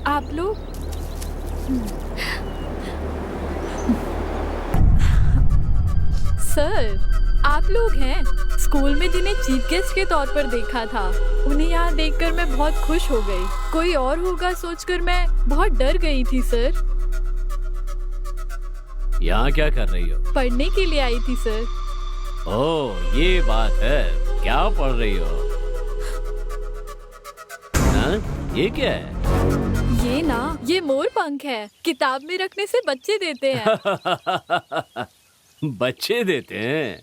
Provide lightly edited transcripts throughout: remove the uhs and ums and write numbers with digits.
आप लोग सर, आप लोग हैं स्कूल में जिन्हें चीफ गेस्ट के तौर पर देखा था। उन्हें यहाँ देखकर मैं बहुत खुश हो गई। कोई और होगा सोचकर मैं बहुत डर गई थी सर। यहाँ क्या कर रही हो? पढ़ने के लिए आई थी सर। ओह, ये बात है। क्या पढ़ रही हो? हाँ? ये क्या है? ये मोर पंख है। किताब में रखने से बच्चे देते हैं। बच्चे देते हैं?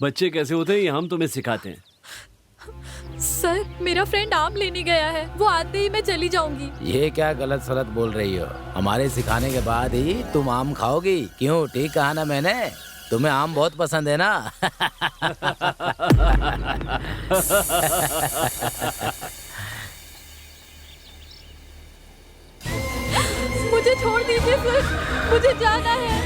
बच्चे कैसे होते हैं ये हम तुम्हें सिखाते हैं। सर, मेरा फ्रेंड आम लेने गया है। वो आते ही मैं चली जाऊंगी। ये क्या गलत सलत बोल रही हो? हमारे सिखाने के बाद ही तुम आम खाओगी। क्यों, ठीक कहा ना मैंने? तुम्हें आम बहुत पसंद है ना? मुझे छोड़ दीजिए सर, मुझे जाना है।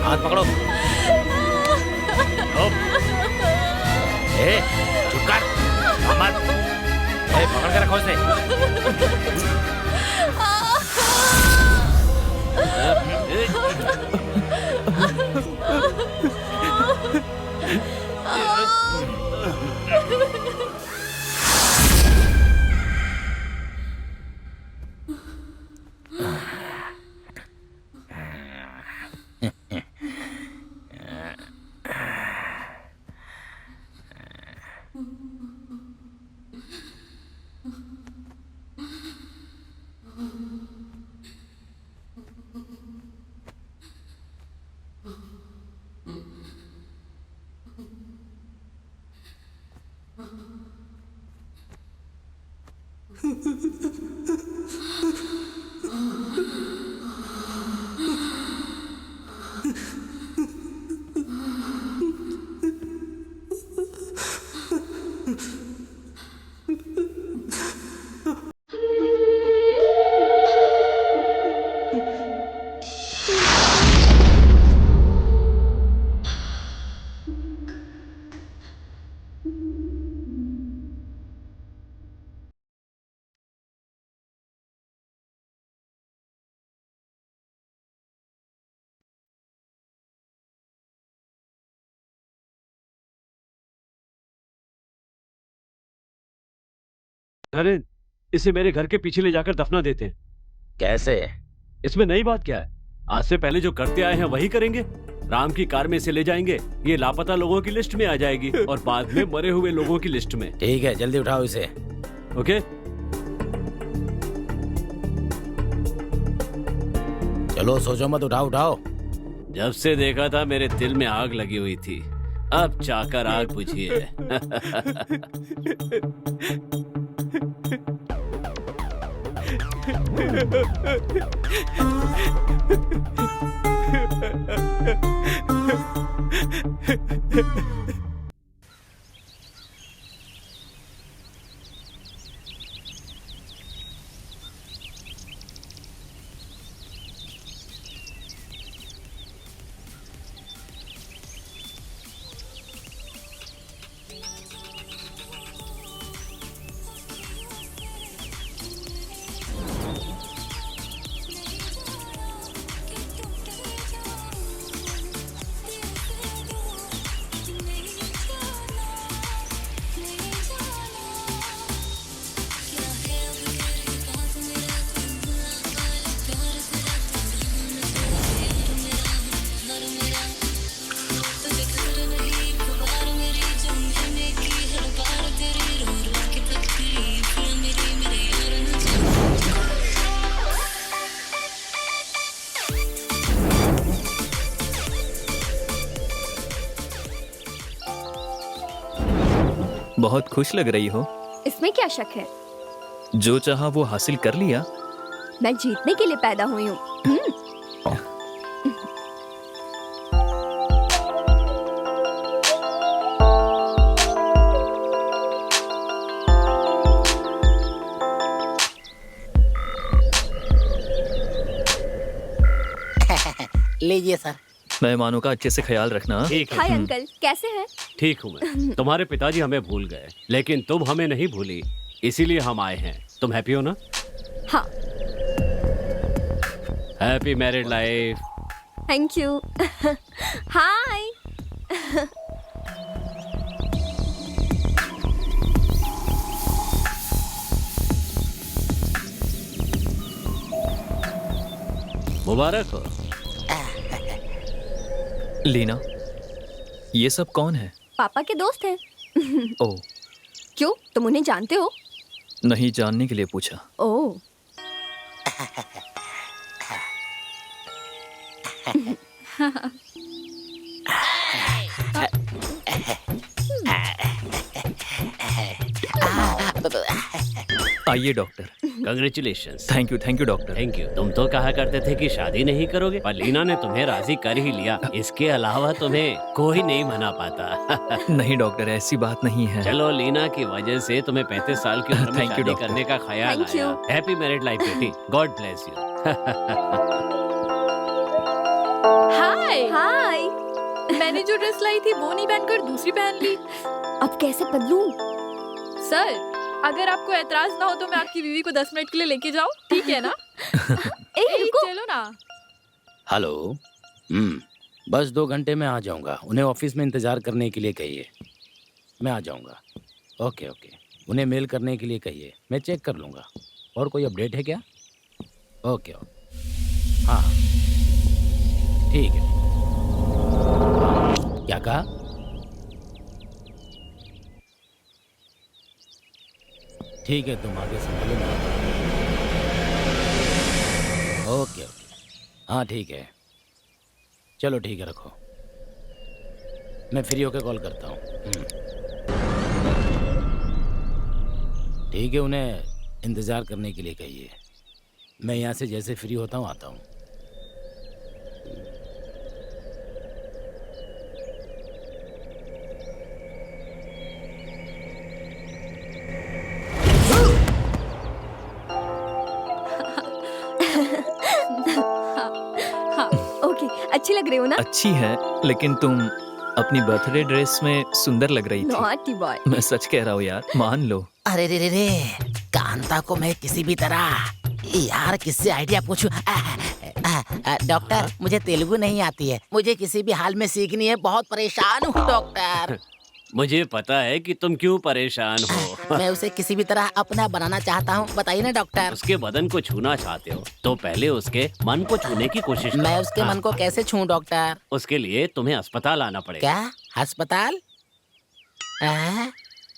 हाथ पकड़ो। चुप कर, मत। पकड़ के रखो इसे। अरे, इसे मेरे घर के पीछे ले जाकर दफना देते हैं। कैसे? इसमें नई बात क्या है? आज से पहले जो करते आए हैं वही करेंगे। राम की कार में इसे ले जाएंगे, ये लापता लोगों की लिस्ट में आ जाएगी और बाद में मरे हुए लोगों की लिस्ट में। ठीक है, जल्दी उठाओ इसे। ओके? चलो, सोचो मत, उठाओ उठाओ। जब से देखा था मेरे दिल में आग लगी हुई थी, अब चाकर आग बुझी है। बहुत खुश लग रही हो। इसमें क्या शक है? जो चाहा वो हासिल कर लिया। मैं जीतने के लिए पैदा हुई हूँ। लीजिए सर। मेहमानों का अच्छे से ख्याल रखना। ठीक है। हाय अंकल, कैसे हैं? ठीक हूँ मैं। तुम्हारे पिताजी हमें भूल गए, लेकिन तुम हमें नहीं भूली, इसीलिए हम आए हैं। तुम हैप्पी हो ना? हाँ। Happy married life. Thank you. Hi. मुबारक हो। लीना, ये सब कौन है? पापा के दोस्त हैं। ओह, क्यों, तुम उन्हें जानते हो? नहीं, जानने के लिए पूछा। ओह। आइए doctor. Congratulations. Thank you doctor. Thank you. तुम तो कहा करते थे कि शादी नहीं करोगे, पर लीना ने तुम्हें राजी कर ही लिया। इसके अलावा तुम्हें कोई नहीं मना पाता। नहीं डॉक्टर, ऐसी बात नहीं है। चलो, लीना की वजह से तुम्हें 35 साल की उम्र में Thank you, शादी doctor. करने का ख्याल Thank you. आया। हैप्पी मैरिड लाइफ बेटी। God bless you. हाय। हाय। मैंने जो ड्रेस लाई थी वो नहीं पहनकर दूसरी पहन ली। अब कैसे बदलूं? सर, अगर आपको एतराज ना हो तो मैं आपकी बीवी को 10 मिनट के लिए लेके जाऊं, ठीक है ना? रुको। चलो ना। हेलो। बस 2 घंटे में आ जाऊंगा। उन्हें ऑफिस में इंतज़ार करने के लिए कहिए। मैं आ जाऊंगा। Okay okay. उन्हें मेल करने के लिए कहिए, मैं चेक कर लूँगा। और कोई अपडेट है क्या? Okay okay. हाँ, ठीक है। क्या कहा? ठीक है, तुम आगे संभालो ना। Okay okay. हाँ ठीक है, चलो ठीक है, रखो। मैं फ्री होकर कॉल करता हूँ। ठीक है, उन्हें इंतज़ार करने के लिए कहिए। मैं यहाँ से जैसे फ्री होता हूँ आता हूँ। ओके, अच्छी लग रही हो ना? अच्छी है, लेकिन तुम अपनी बर्थडे ड्रेस में सुंदर लग रही थी। Naughty boy. मैं सच कह रहा हूँ यार, मान लो। अरे रे रे रे, कांता को मैं किसी भी तरह यार किससे आइडिया पूछूं? डॉक्टर, मुझे तेलुगु नहीं आती है, मुझे किसी भी हाल में सीखनी है। बहुत परेशान हूँ डॉक्टर। मुझे पता है कि तुम क्यों परेशान हो। मैं उसे किसी भी तरह अपना बनाना चाहता हूँ, बताइए ना डॉक्टर। उसके बदन को छूना चाहते हो तो पहले उसके मन को छूने की कोशिश करो। मैं उसके मन को कैसे छूं डॉक्टर? उसके लिए तुम्हें अस्पताल आना पड़ेगा। क्या अस्पताल?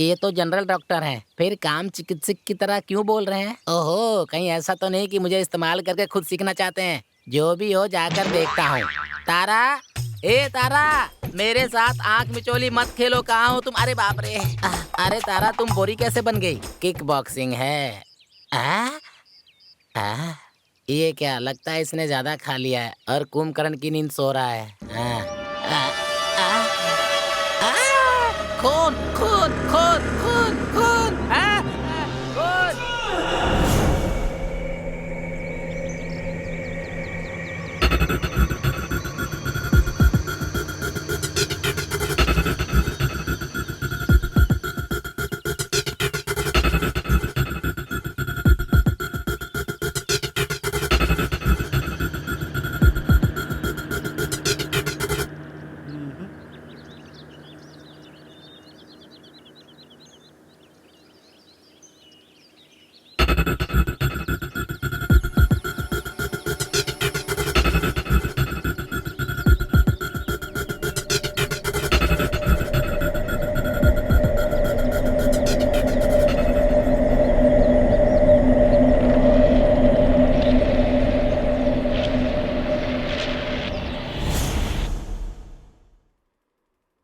ये तो जनरल डॉक्टर हैं, फिर काम चिकित्सक की तरह क्यों बोल रहे हैं? ओहो, कहीं ऐसा तो नहीं कि मुझे इस्तेमाल करके खुद सीखना चाहते हैं? जो भी हो, जाकर देखता हूँ। तारा, ए तारा, मेरे साथ आंख मिचोली मत खेलो। कहाँ हो तुम? अरे बाप रे। अरे तारा, तुम बोरी कैसे बन गई? किक बॉक्सिंग है। ये क्या लगता है, इसने ज्यादा खा लिया है और कुंभकर्ण की नींद सो रहा है। खून खून खून खून खून खून।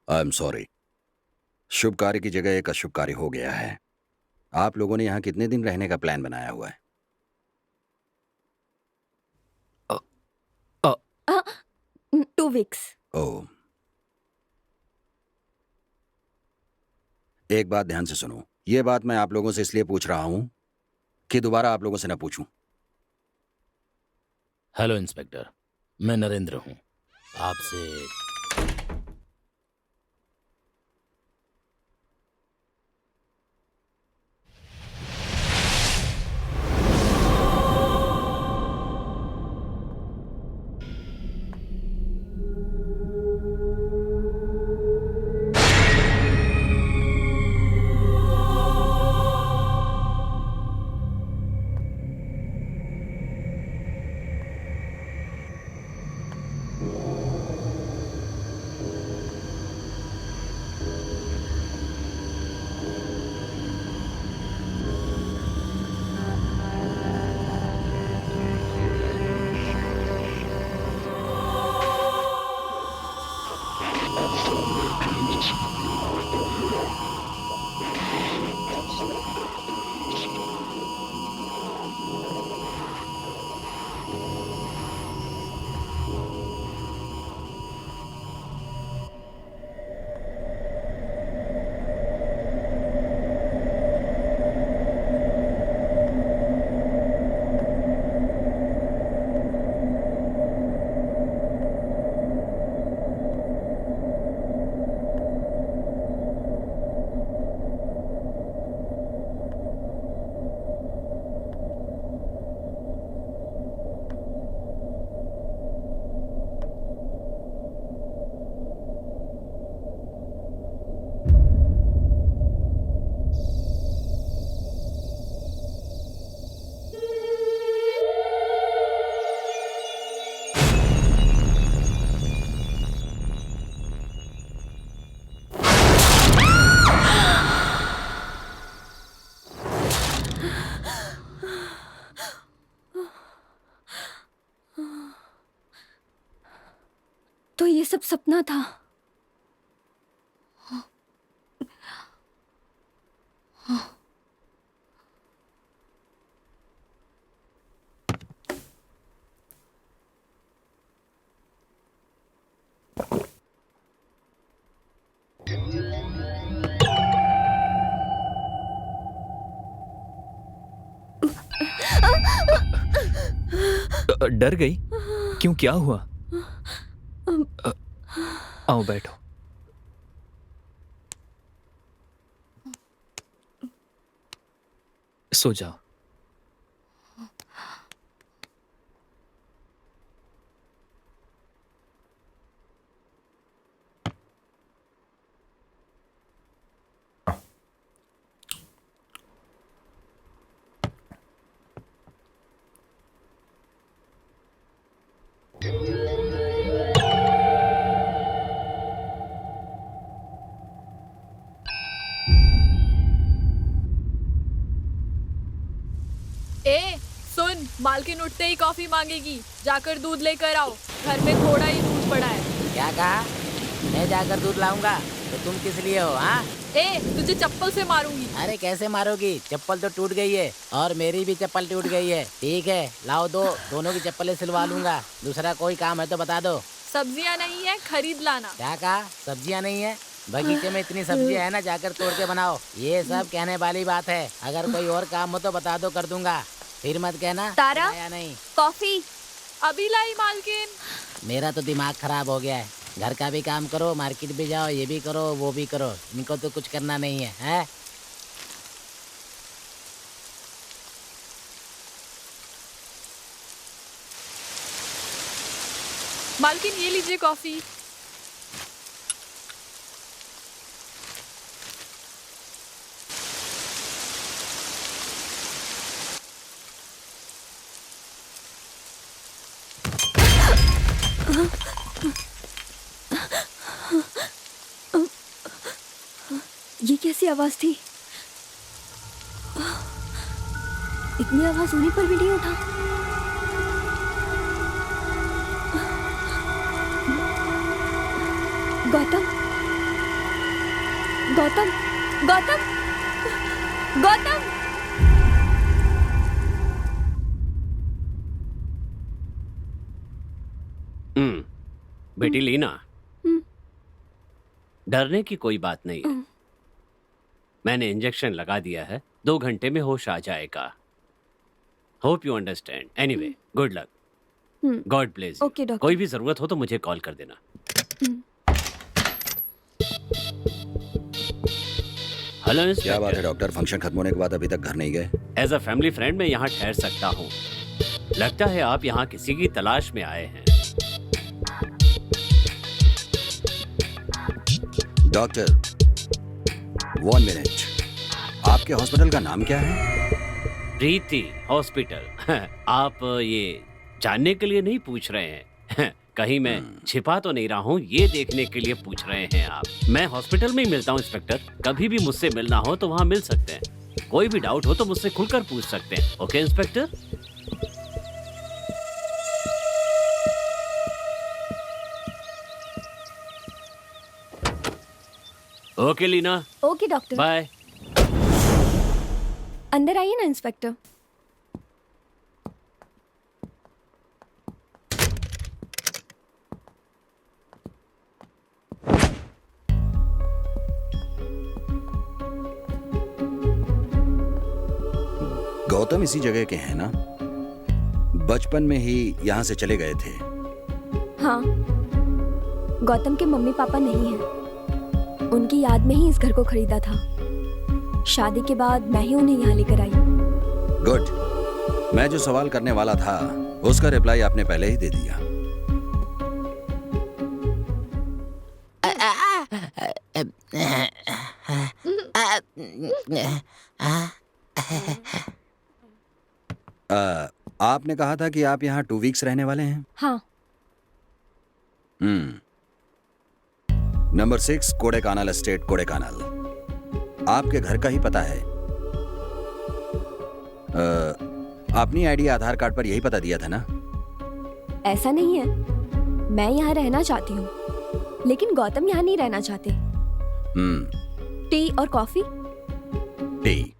आई एम सॉरी, शुभ कार्य की जगह एक अशुभ कार्य हो गया है। आप लोगों ने यहाँ कितने दिन रहने का प्लान बनाया हुआ है? 2 वीक्स। ओह, एक बात ध्यान से सुनो। ये बात मैं आप लोगों से इसलिए पूछ रहा हूं कि दोबारा आप लोगों से न पूछूं। हेलो इंस्पेक्टर, मैं नरेंद्र हूँ। आपसे तो ये सब सपना था। डर गई? क्यों, क्या हुआ? आओ बैठो। सो जाओ। ए सुन, मालकिन उठते ही कॉफी मांगेगी, जाकर दूध लेकर आओ। घर में थोड़ा ही दूध पड़ा है। क्या कहा? मैं जाकर दूध लाऊंगा? तो तुम किस लिए हो? हाँ, ए तुझे चप्पल से मारूंगी। अरे कैसे मारोगी? चप्पल तो टूट गई है और मेरी भी चप्पल टूट गई है। ठीक है, लाओ दो, दोनों की चप्पलें सिलवा लूंगा। दूसरा कोई काम है तो बता दो। सब्जियां नहीं है, खरीद लाना। क्या कहा? सब्जियां नहीं है? बगीचे में इतनी सब्जियां है ना, जाकर तोड़ के बनाओ। ये सब कहने वाली बात है। अगर कोई और काम हो तो बता दो, कर दूंगा। फिर मत कहना तारा? आया नहीं। कॉफी। अभी लाई मालकिन। मेरा तो दिमाग खराब हो गया है। घर का भी काम करो, मार्केट भी जाओ, ये भी करो, वो भी करो। इनको तो कुछ करना नहीं है, हैं? मालकिन ये लीजिए कॉफी। ये कैसी आवाज थी? इतनी आवाज होने पर भी नहीं उठा। गौतम, गौतम गौतम गौतम बेटी लीना, हम्म। डरने की कोई बात नहीं है। मैंने इंजेक्शन लगा दिया है, 2 घंटे में होश आ जाएगा। Hope you understand. Anyway, good luck. God bless. Okay doctor. कोई भी जरूरत हो तो मुझे कॉल कर देना। हेलो क्या बात है इंस्पेक्टर। डॉक्टर? फंक्शन खत्म होने के बाद अभी तक घर नहीं गए? एज अ फैमिली फ्रेंड मैं यहाँ ठहर सकता हूँ। लगता है आप यहाँ किसी की तलाश में आए हैं। डॉक्टर 1 मिनट, आपके हॉस्पिटल का नाम क्या है? प्रीति हॉस्पिटल। आप ये जानने के लिए नहीं पूछ रहे हैं? कहीं मैं छिपा तो नहीं रहा हूँ, ये देखने के लिए पूछ रहे हैं आप? मैं हॉस्पिटल में ही मिलता हूँ इंस्पेक्टर। कभी भी मुझसे मिलना हो तो वहाँ मिल सकते हैं। कोई भी डाउट हो तो मुझसे खुलकर पूछ सकते हैं। Okay inspector? Okay Leena, okay doctor. Bye. अंदर आइए ना इंस्पेक्टर। गौतम इसी जगह के हैं ना? बचपन में ही यहाँ से चले गए थे। हाँ, गौतम के मम्मी पापा नहीं हैं। उनकी याद में ही इस घर को खरीदा था। शादी के बाद मैं ही उन्हें यहाँ लेकर आई। गुड। मैं जो सवाल करने वाला था उसका रिप्लाई आपने पहले ही दे दिया। आपने कहा था कि आप यहाँ 2 वीक्स रहने वाले हैं। हाँ। Number 6 Kodaikanal estate, Kodaikanal. आपके घर का ही पता है। अपनी आईडी आधार कार्ड पर यही पता दिया था ना? ऐसा नहीं है, मैं यहाँ रहना चाहती हूँ, लेकिन गौतम यहाँ नहीं रहना चाहते। टी और कॉफी? टी।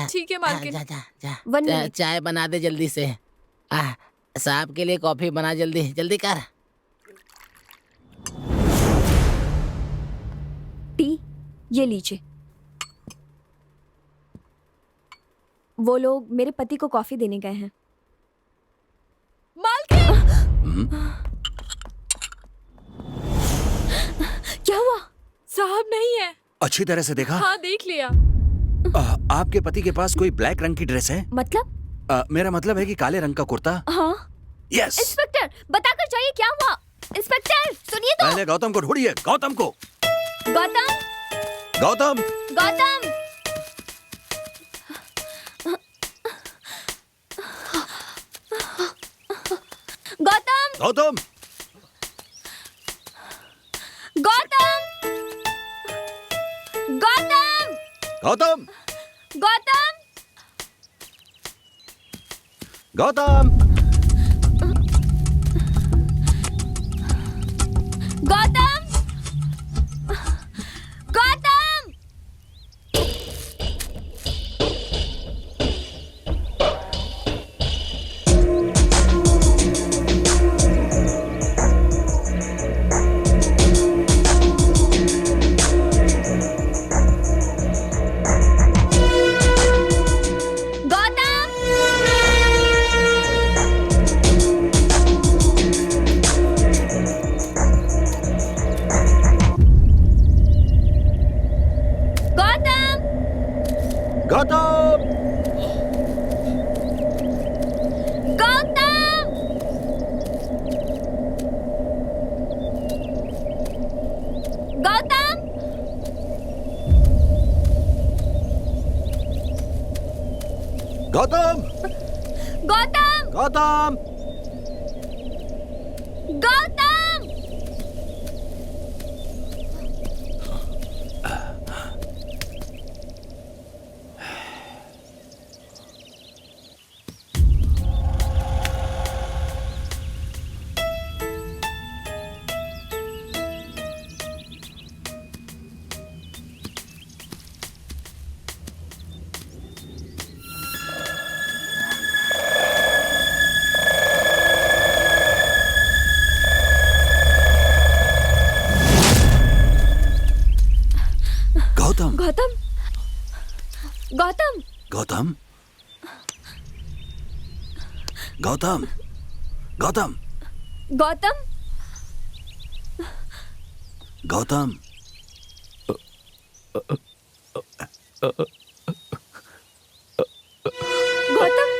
ठीक है मालकिन। जा जा जा 1 मिनट। चाय बना दे जल्दी से। साहब के लिए कॉफी बना, जल्दी जल्दी कर। टी ये लीजिए। वो लोग मेरे पति को कॉफी देने गए हैं। मालकिन! क्या हुआ? साहब नहीं है। अच्छी तरह से देखा? हाँ, देख लिया। आपके पति के पास कोई ब्लैक रंग की ड्रेस है? मतलब? मेरा मतलब है कि काले रंग का कुर्ता। हाँ। यस। इंस्पेक्टर बताकर जाइए क्या हुआ। इंस्पेक्टर सुनिए तो। पहले गौतम को ढूंढिए। गौतम को। गौतम गौतम। गौतम गौतम गौतम। गौतम गौतम गौतम। गौतम गौतम। गौतम गौतम गौतम। गौतम गौतम गौतम। गौतम गौतम। गौतम गौतम, गौतम, गौतम, गौतम, गौतम। गौतम, गौतम,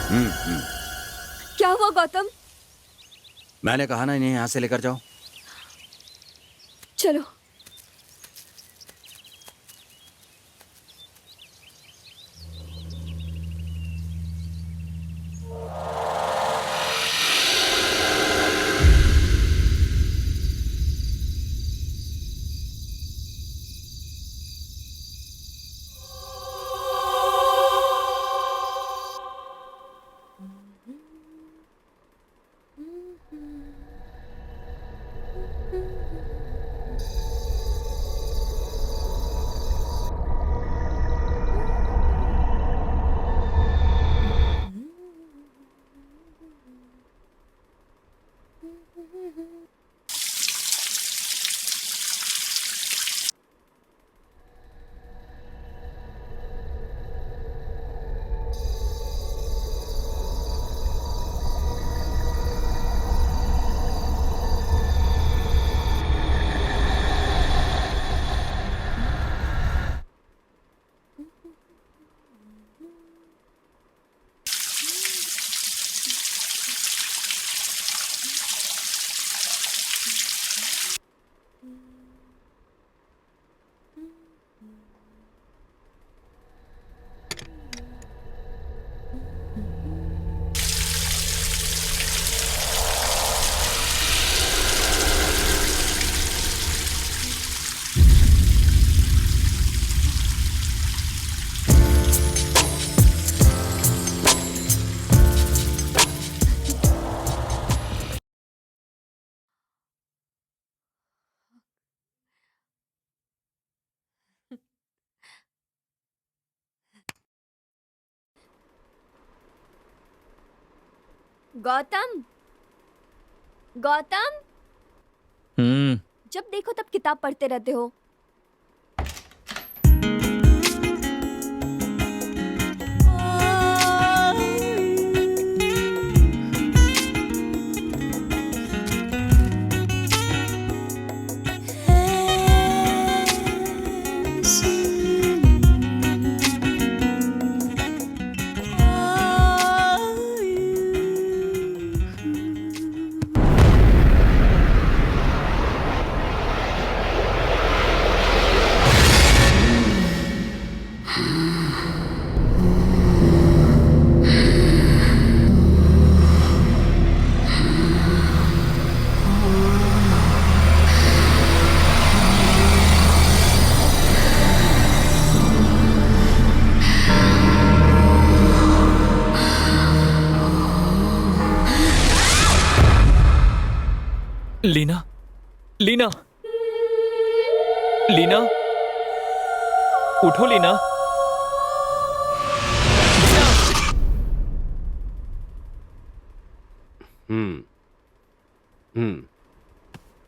हम्म। क्या हुआ गौतम? मैंने कहा ना इन्हें यहाँ से लेकर जाओ। चलो। गौतम, गौतम, जब देखो तब किताब पढ़ते रहते हो। लीना, लीना, लीना, उठो लीना।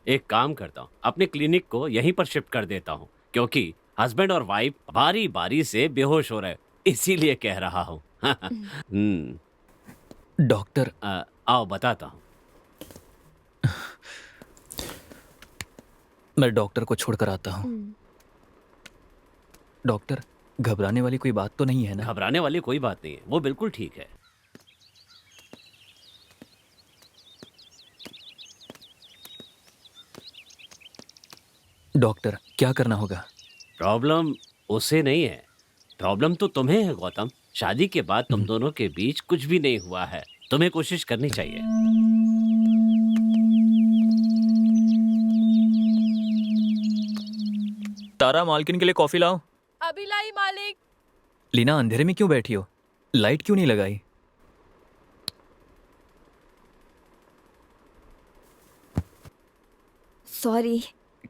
एक काम करता हूँ, अपने क्लिनिक को यहीं पर शिफ्ट कर देता हूँ, क्योंकि हस्बैंड और वाइफ बारी बारी से बेहोश हो रहे, इसीलिए कह रहा हूँ। डॉक्टर, आओ बताता हूँ। मैं डॉक्टर को छोड़कर आता हूँ। डॉक्टर, घबराने वाली कोई बात तो नहीं है ना? घबराने वाली कोई बात नहीं है, वो बिल्कुल ठीक है। डॉक्टर, क्या करना होगा? प्रॉब्लम उसे नहीं है, प्रॉब्लम तो तुम्हें है गौतम। शादी के बाद तुम दोनों के बीच कुछ भी नहीं हुआ है, तुम्हें कोशिश करनी चाहिए। तारा, मालकिन के लिए कॉफी लाओ। अभी लाई मालिक। लीना, अंधेरे में क्यों बैठी हो? लाइट क्यों नहीं लगाई? सॉरी।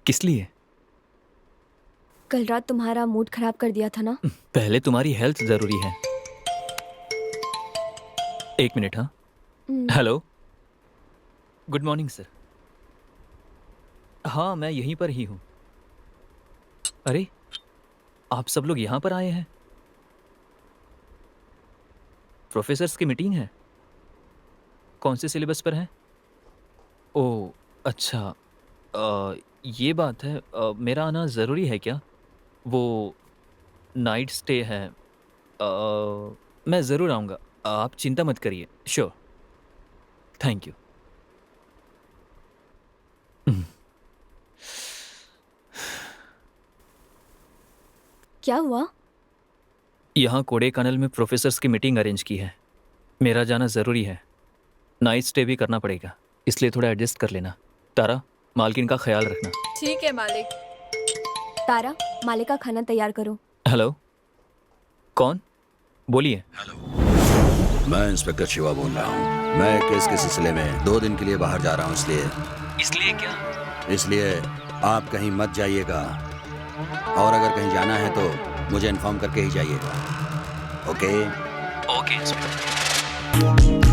किस लिए? कल रात तुम्हारा मूड खराब कर दिया था ना। पहले तुम्हारी हेल्थ जरूरी है। एक मिनट। हाँ, हेलो, गुड मॉर्निंग सर। हाँ, मैं यहीं पर ही हूँ। अरे, आप सब लोग यहाँ पर आए हैं? प्रोफेसर्स की मीटिंग है? कौन से सिलेबस पर है? ओह, अच्छा। ये बात है, मेरा आना ज़रूरी है क्या? वो नाइट स्टे है। मैं ज़रूर आऊँगा, आप चिंता मत करिए। Sure, thank you. क्या हुआ? यहाँ कोडेकनाल में प्रोफेसर्स की मीटिंग अरेंज की है। मेरा जाना ज़रूरी है, नाइट स्टे भी करना पड़ेगा, इसलिए थोड़ा एडजस्ट कर लेना। तारा, मालकिन का ख्याल रखना। ठीक है मालिक। तारा, मालिक का खाना तैयार करो। हेलो, कौन? बोलिए। मैं इंस्पेक्टर शिवा बोल रहा हूँ। मैं केस के सिलसिले में 2 दिन के लिए बाहर जा रहा हूँ, इसलिए क्या? इसलिए आप कहीं मत जाइएगा, और अगर कहीं जाना है तो मुझे इन्फॉर्म करके ही जाइएगा। ओके? Okay inspector.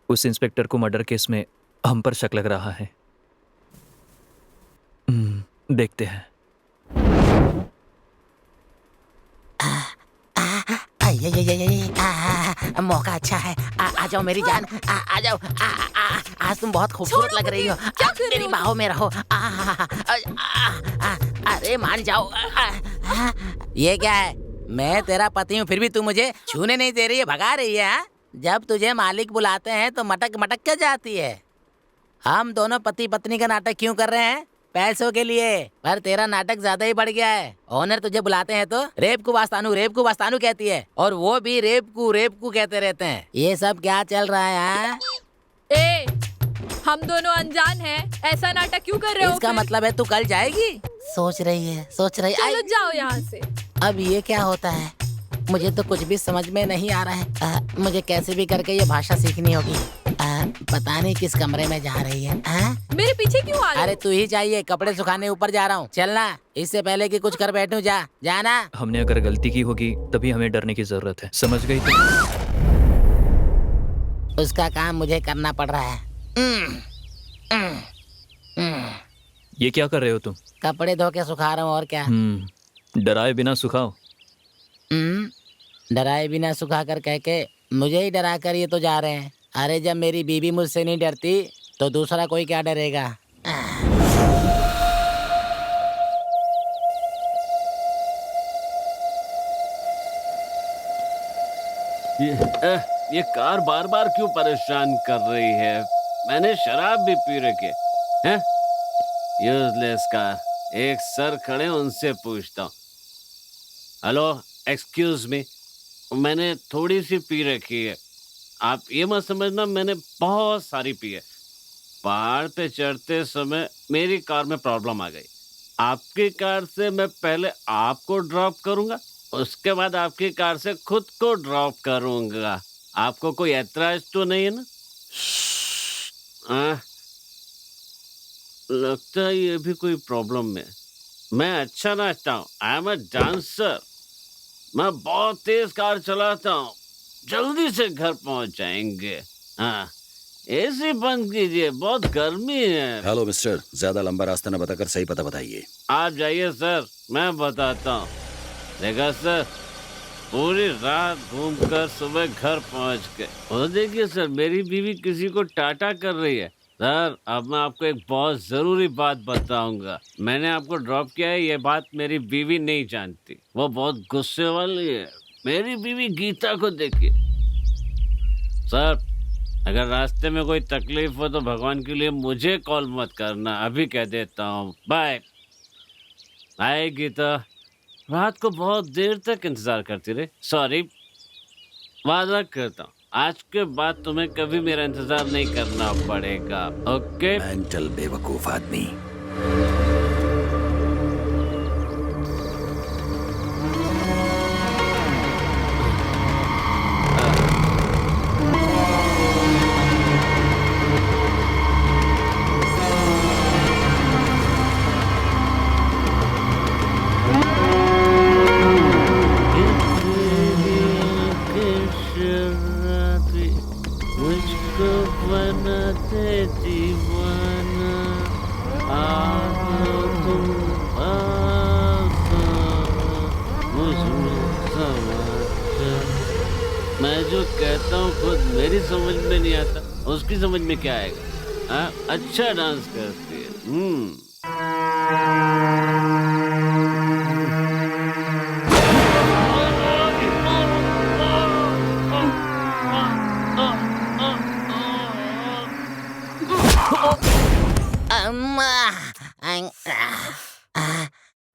उस इंस्पेक्टर को मर्डर केस में हम पर शक लग रहा है। देखते हैं। मौका अच्छा है। आ जाओ मेरी जान, आ जाओ। आज तुम बहुत खूबसूरत लग रही हो। क्या कर रहे मेरी हो? बाहों में रहो। अरे मान जाओ। ये क्या है? मैं तेरा पति हूँ, फिर भी तू मुझे छूने नहीं दे रही है, भगा रही है। हाँ? जब तुझे मालिक बुलाते हैं तो मटक मटक क्या जाती है? हम दोनों पति पत्नी का नाटक क्यों कर रहे हैं? पैसों के लिए। पर तेरा नाटक ज्यादा ही बढ़ गया है। ओनर तुझे बुलाते हैं तो रेप को वास्तानू कहती है, और वो भी रेप को कहते रहते हैं। ये सब क्या चल रहा है? हाँ? ए, हम दोनों अनजान हैं, ऐसा नाटक क्यों कर रहे हो? इसका फिर? मतलब है तू कल जाएगी? सोच रही है। चलो जाओ यहाँ से। अब ये क्या होता है? मुझे तो कुछ भी समझ में नहीं आ रहा है। मुझे कैसे भी करके ये भाषा सीखनी होगी। पता नहीं किस कमरे में जा रही है। मेरे पीछे क्यों आ रहे हो? अरे तू ही चाहिए, कपड़े सुखाने ऊपर जा रहा हूँ। चलना, इससे पहले कि कुछ कर बैठूं। जाना। हमने अगर गलती की होगी तभी हमें डरने की जरूरत है, समझ गई तुम? उसका काम मुझे करना पड़ रहा है। ये क्या कर रहे हो तुम? कपड़े धो के सुखा रहा हूँ, और क्या। डराए बिना सुखाओ। डराए बिना सुखा कर कह के मुझे ही डरा कर ये तो जा रहे हैं। अरे जब मेरी बीवी मुझसे नहीं डरती तो दूसरा कोई क्या डरेगा? ये कार बार बार क्यों परेशान कर रही है? मैंने शराब भी पी रखी है। Useless car. एक सर खड़े, उनसे पूछता हूँ। हेलो, एक्सक्यूज मी, मैंने थोड़ी सी पी रखी है। आप ये मत समझना मैंने बहुत सारी पी है। पहाड़ पे चढ़ते समय मेरी कार में प्रॉब्लम आ गई। आपकी कार से मैं पहले आपको ड्रॉप करूंगा, उसके बाद आपकी कार से खुद को ड्रॉप करूंगा। आपको कोई ऐतराज तो नहीं है ना? लगता है ये भी कोई प्रॉब्लम है। मैं अच्छा नाचता हूँ, आई एम अ डांसर। मैं बहुत तेज कार चलाता हूँ, जल्दी से घर पहुंच जाएंगे। हाँ, एसी बंद कीजिए, बहुत गर्मी है। हेलो मिस्टर, ज्यादा लंबा रास्ता न बताकर सही पता बताइए। आप जाइए सर, मैं बताता हूँ। देखा सर, पूरी रात घूमकर सुबह घर पहुंच गए। और देखिए सर, मेरी बीवी किसी को टाटा कर रही है। सर, अब मैं आपको एक बहुत जरूरी बात बताऊंगा। मैंने आपको ड्रॉप किया है, ये बात मेरी बीवी नहीं जानती। वो बहुत गुस्से वाली है। मेरी बीवी गीता को देखिए। सर, अगर रास्ते में कोई तकलीफ हो तो भगवान के लिए मुझे कॉल मत करना, अभी कह देता हूँ। बाय। बाय गीता। रात को बहुत देर तक इंतजार करती रहे। सॉरी, वादा करता हूँ आज के बाद तुम्हें कभी मेरा इंतजार नहीं करना पड़ेगा। ओके? मेंटल बेवकूफ आदमी। मुझको बनाते दीवाना, आओ तुम पास, मुझमें समा जाओ। मैं जो कहता हूँ खुद मेरी समझ में नहीं आता, उसकी समझ में क्या आएगा? हाँ, अच्छा डांस करती है। अम्मा,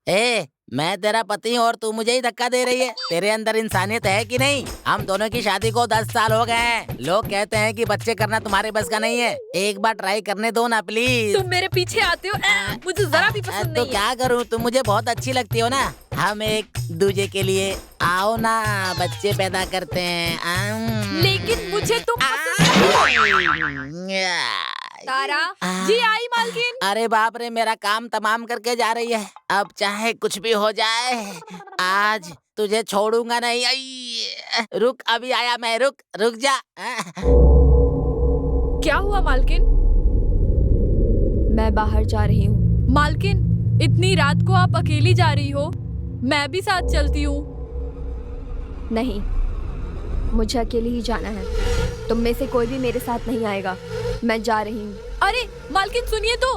ए, मैं तेरा पति हूँ और तू मुझे ही धक्का दे रही है। तेरे अंदर इंसानियत है कि नहीं? हम दोनों की शादी को 10 साल हो गए हैं। लोग कहते हैं कि बच्चे करना तुम्हारे बस का नहीं है। एक बार ट्राई करने दो ना प्लीज। तुम मेरे पीछे आते हो, मुझे जरा भी पसंद तो नहीं है। क्या करूँ, तुम मुझे बहुत अच्छी लगती हो ना। हम एक दूजे के लिए आओ ना, बच्चे पैदा करते हैं। लेकिन मुझे तुम तारा जी आई मालकिन। अरे बाप रे, मेरा काम तमाम करके जा रही है। अब चाहे कुछ भी हो जाए, आज तुझे छोड़ूंगा नहीं। आई, रुक, अभी आया मैं। रुक जा। क्या हुआ मालकिन? मैं बाहर जा रही हूँ। मालकिन, इतनी रात को आप अकेली जा रही हो? मैं भी साथ चलती हूँ। नहीं, मुझे अकेली ही जाना है। तुम में से कोई भी मेरे साथ नहीं आएगा। मैं जा रही हूँ। अरे मालकिन सुनिए तो।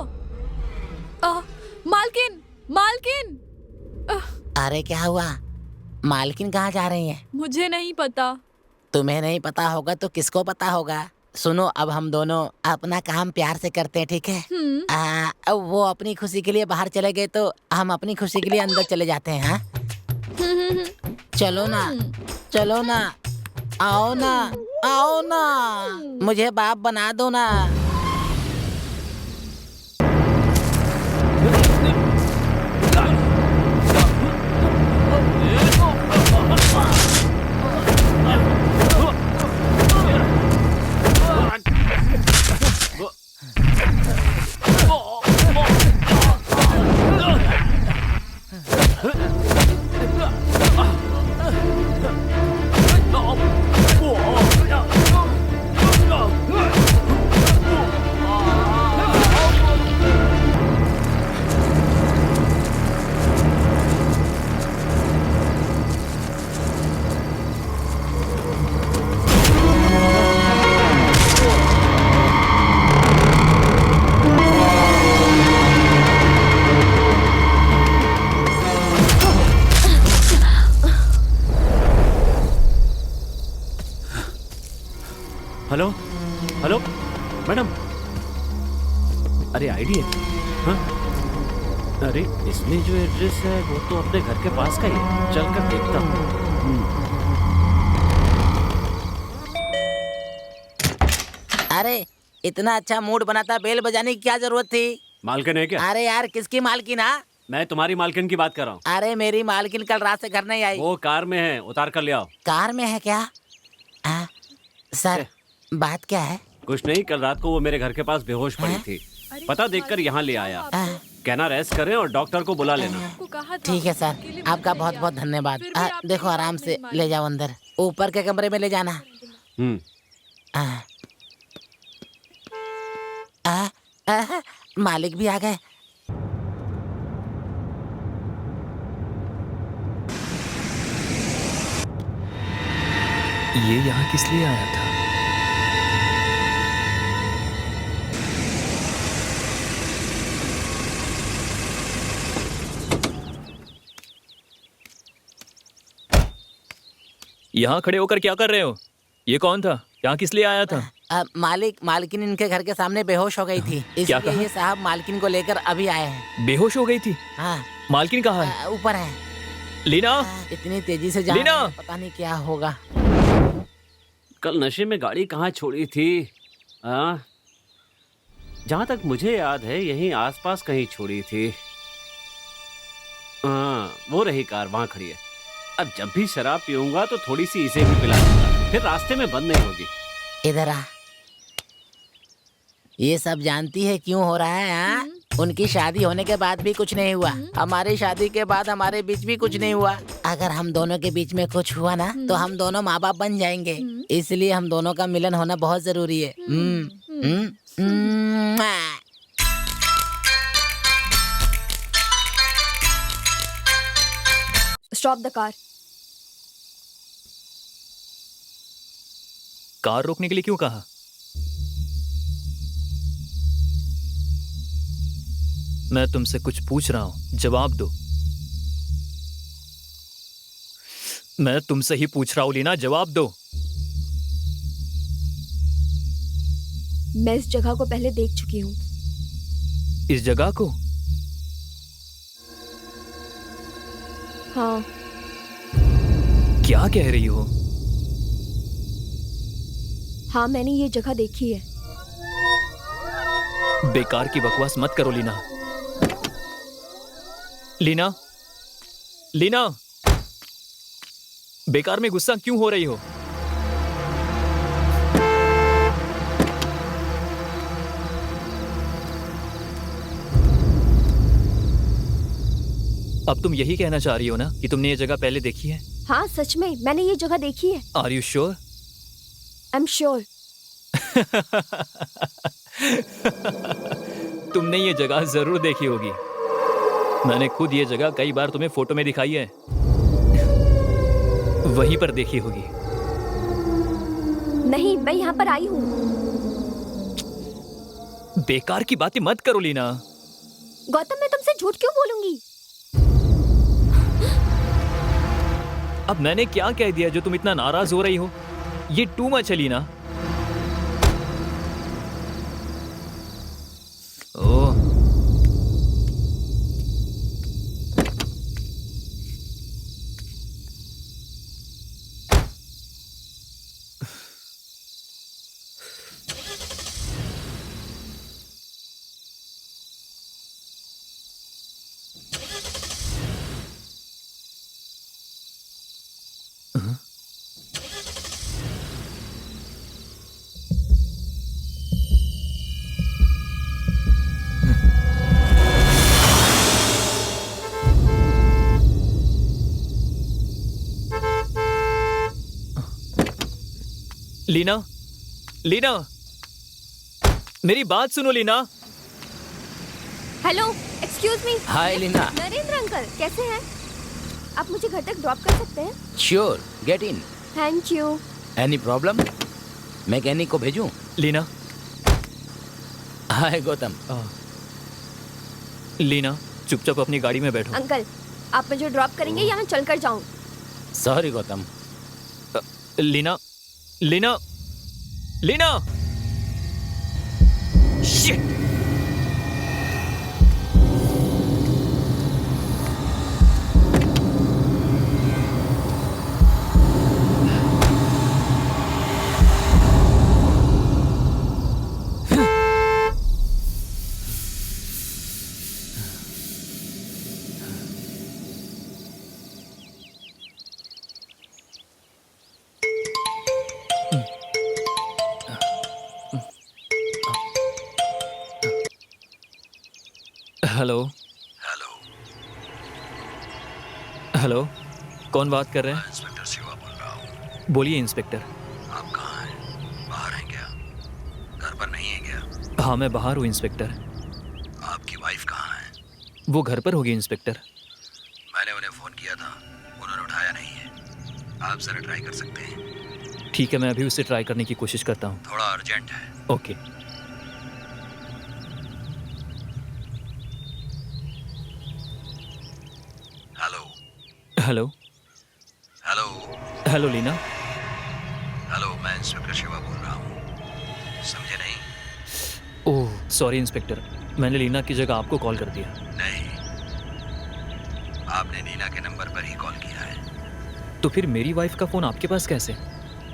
मालकिन। अरे क्या हुआ? मालकिन कहाँ जा रही है? मुझे नहीं पता। तुम्हें नहीं पता होगा तो किसको पता होगा? सुनो, अब हम दोनों अपना काम प्यार से करते हैं, ठीक है? वो अपनी खुशी के लिए बाहर चले गए तो हम अपनी खुशी के लिए अंदर चले जाते हैं। हाँ, चलो ना, आओ ना, मुझे बाप बना दो ना। Hello madam. अरे आईडी है? हाँ? अरे इसमें जो एड्रेस है वो तो अपने घर के पास का ही है। चल कर देखता हूँ। अरे इतना अच्छा मूड बनाता, बेल बजाने की क्या जरूरत थी? मालकिन है क्या? अरे यार, किसकी मालकिन? हाँ, मैं तुम्हारी मालकिन की बात कर रहा हूँ। अरे मेरी मालकिन कल रात से घर नहीं आई। वो कार में है, उतार कर ले आओ। कार में है क्या? सर, बात क्या है? कुछ नहीं, कल रात को वो मेरे घर के पास बेहोश पड़ी थी। पता देखकर यहाँ ले आया। कहना रेस्ट करें और डॉक्टर को बुला लेना। ठीक है सर, आपका बहुत बहुत धन्यवाद। देखो, आराम से ले जाओ अंदर, ऊपर के कमरे में ले जाना। मालिक भी आ गए। ये यहाँ किस लिए आया था? यहाँ खड़े होकर क्या कर रहे हो? ये कौन था? यहाँ किस लिए आया था? मालकिन इनके घर के सामने बेहोश हो गई थी, इसलिए ये साहब मालकिन को लेकर अभी आए हैं। बेहोश हो गई थी? हाँ। मालकिन कहाँ है? ऊपर है। लीना, इतनी तेजी से जा लीना, पता नहीं क्या होगा। कल नशे में गाड़ी कहाँ छोड़ी थी? जहाँ तक मुझे याद है यहीं आसपास कहीं छोड़ी थी। वो रही कार, वहाँ खड़ी है। अब जब भी शराब पीऊंगा तो थोड़ी सी इसे भी पिला दूंगा, फिर रास्ते में बंद नहीं होगी। इधर आ। ये सब जानती है क्यों हो रहा है? उनकी शादी होने के बाद भी कुछ नहीं हुआ, हमारी शादी के बाद हमारे बीच भी कुछ नहीं हुआ। अगर हम दोनों के बीच में कुछ हुआ ना तो हम दोनों माँ बाप बन जाएंगे, इसलिए हम दोनों का मिलन होना बहुत जरूरी है। Stop the car. कार रोकने के लिए क्यों कहा? मैं तुमसे कुछ पूछ रहा हूं, जवाब दो। मैं तुमसे ही पूछ रहा हूं लीना, जवाब दो। मैं इस जगह को पहले देख चुकी हूँ। इस जगह को? हाँ। क्या कह रही हो? हाँ, मैंने ये जगह देखी है। बेकार की बकवास मत करो लीना। लीना, लीना, बेकार में गुस्सा क्यों हो रही हो? अब तुम यही कहना चाह रही हो ना कि तुमने ये जगह पहले देखी है? हाँ, सच में मैंने ये जगह देखी है। Are you sure? I am sure. तुमने ये जगह जरूर देखी होगी। मैंने खुद ये जगह कई बार तुम्हें फोटो में दिखाई है। वहीं पर देखी होगी। नहीं, मैं यहाँ पर आई हूँ। बेकार की बातें मत करो लीना। गौतम, मैं तुमसे झूठ क्यों बोलूंगी? अब मैंने क्या कह दिया जो तुम इतना नाराज हो रही हो? ये टू मच है लीना। ओह, लीना, लीना, मेरी बात सुनो Leena. Hello, excuse me. Hi Leena. Narendra uncle, कैसे हैं? आप मुझे घर तक ड्रॉप कर सकते हैं? Sure, get in. Thank you. Any problem? Mechanic को भेजूं? लीना, हाय गौतम। लीना, चुपचाप अपनी गाड़ी में बैठो। अंकल, आप मुझे ड्रॉप करेंगे या मैं चलकर जाऊं? Sorry Gautam. Leena, Leena, Leena, shit. Hello, hello, hello, कौन बात कर रहे हैं? इंस्पेक्टर शिवा बोल रहा हूँ। बोलिए इंस्पेक्टर। आप कहाँ हैं? बाहर हैं क्या? घर पर नहीं है क्या? हाँ, मैं बाहर हूँ इंस्पेक्टर। आपकी वाइफ कहाँ है? वो घर पर होगी इंस्पेक्टर। मैंने उन्हें फोन किया था, उन्होंने उठाया नहीं है। आप जरा ट्राई कर सकते हैं? ठीक है, मैं अभी उससे ट्राई करने की कोशिश करता हूँ। थोड़ा अर्जेंट है। Okay. Hello, hello, hello, hello Leena. Hello, मैं इंस्पेक्टर शिवा बोल रहा हूँ। समझे नहीं? ओह सॉरी इंस्पेक्टर, मैंने लीना की जगह आपको कॉल कर दिया। नहीं, आपने नीना के नंबर पर ही कॉल किया है। तो फिर मेरी वाइफ का फ़ोन आपके पास कैसे?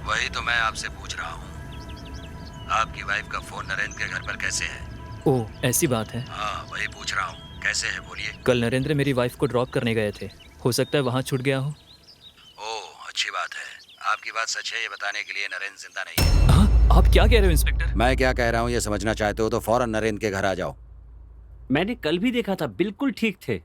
वही तो मैं आपसे पूछ रहा हूँ। आपकी वाइफ का फोन नरेंद्र के घर पर कैसे है? ओह ऐसी बात है। हाँ, वही पूछ रहा हूँ, कैसे है बोलिए। कल नरेंद्र मेरी वाइफ को ड्रॉप करने गए थे, हो सकता है वहाँ छूट गया हो। ओह, अच्छी बात है। आपकी बात सच है ये बताने के लिए नरेंद्र जिंदा नहीं है। हाँ, आप क्या कह रहे हो इंस्पेक्टर? मैं क्या कह रहा हूँ ये समझना चाहते हो तो फौरन नरेंद्र के घर आ जाओ। मैंने कल भी देखा था, बिल्कुल ठीक थे।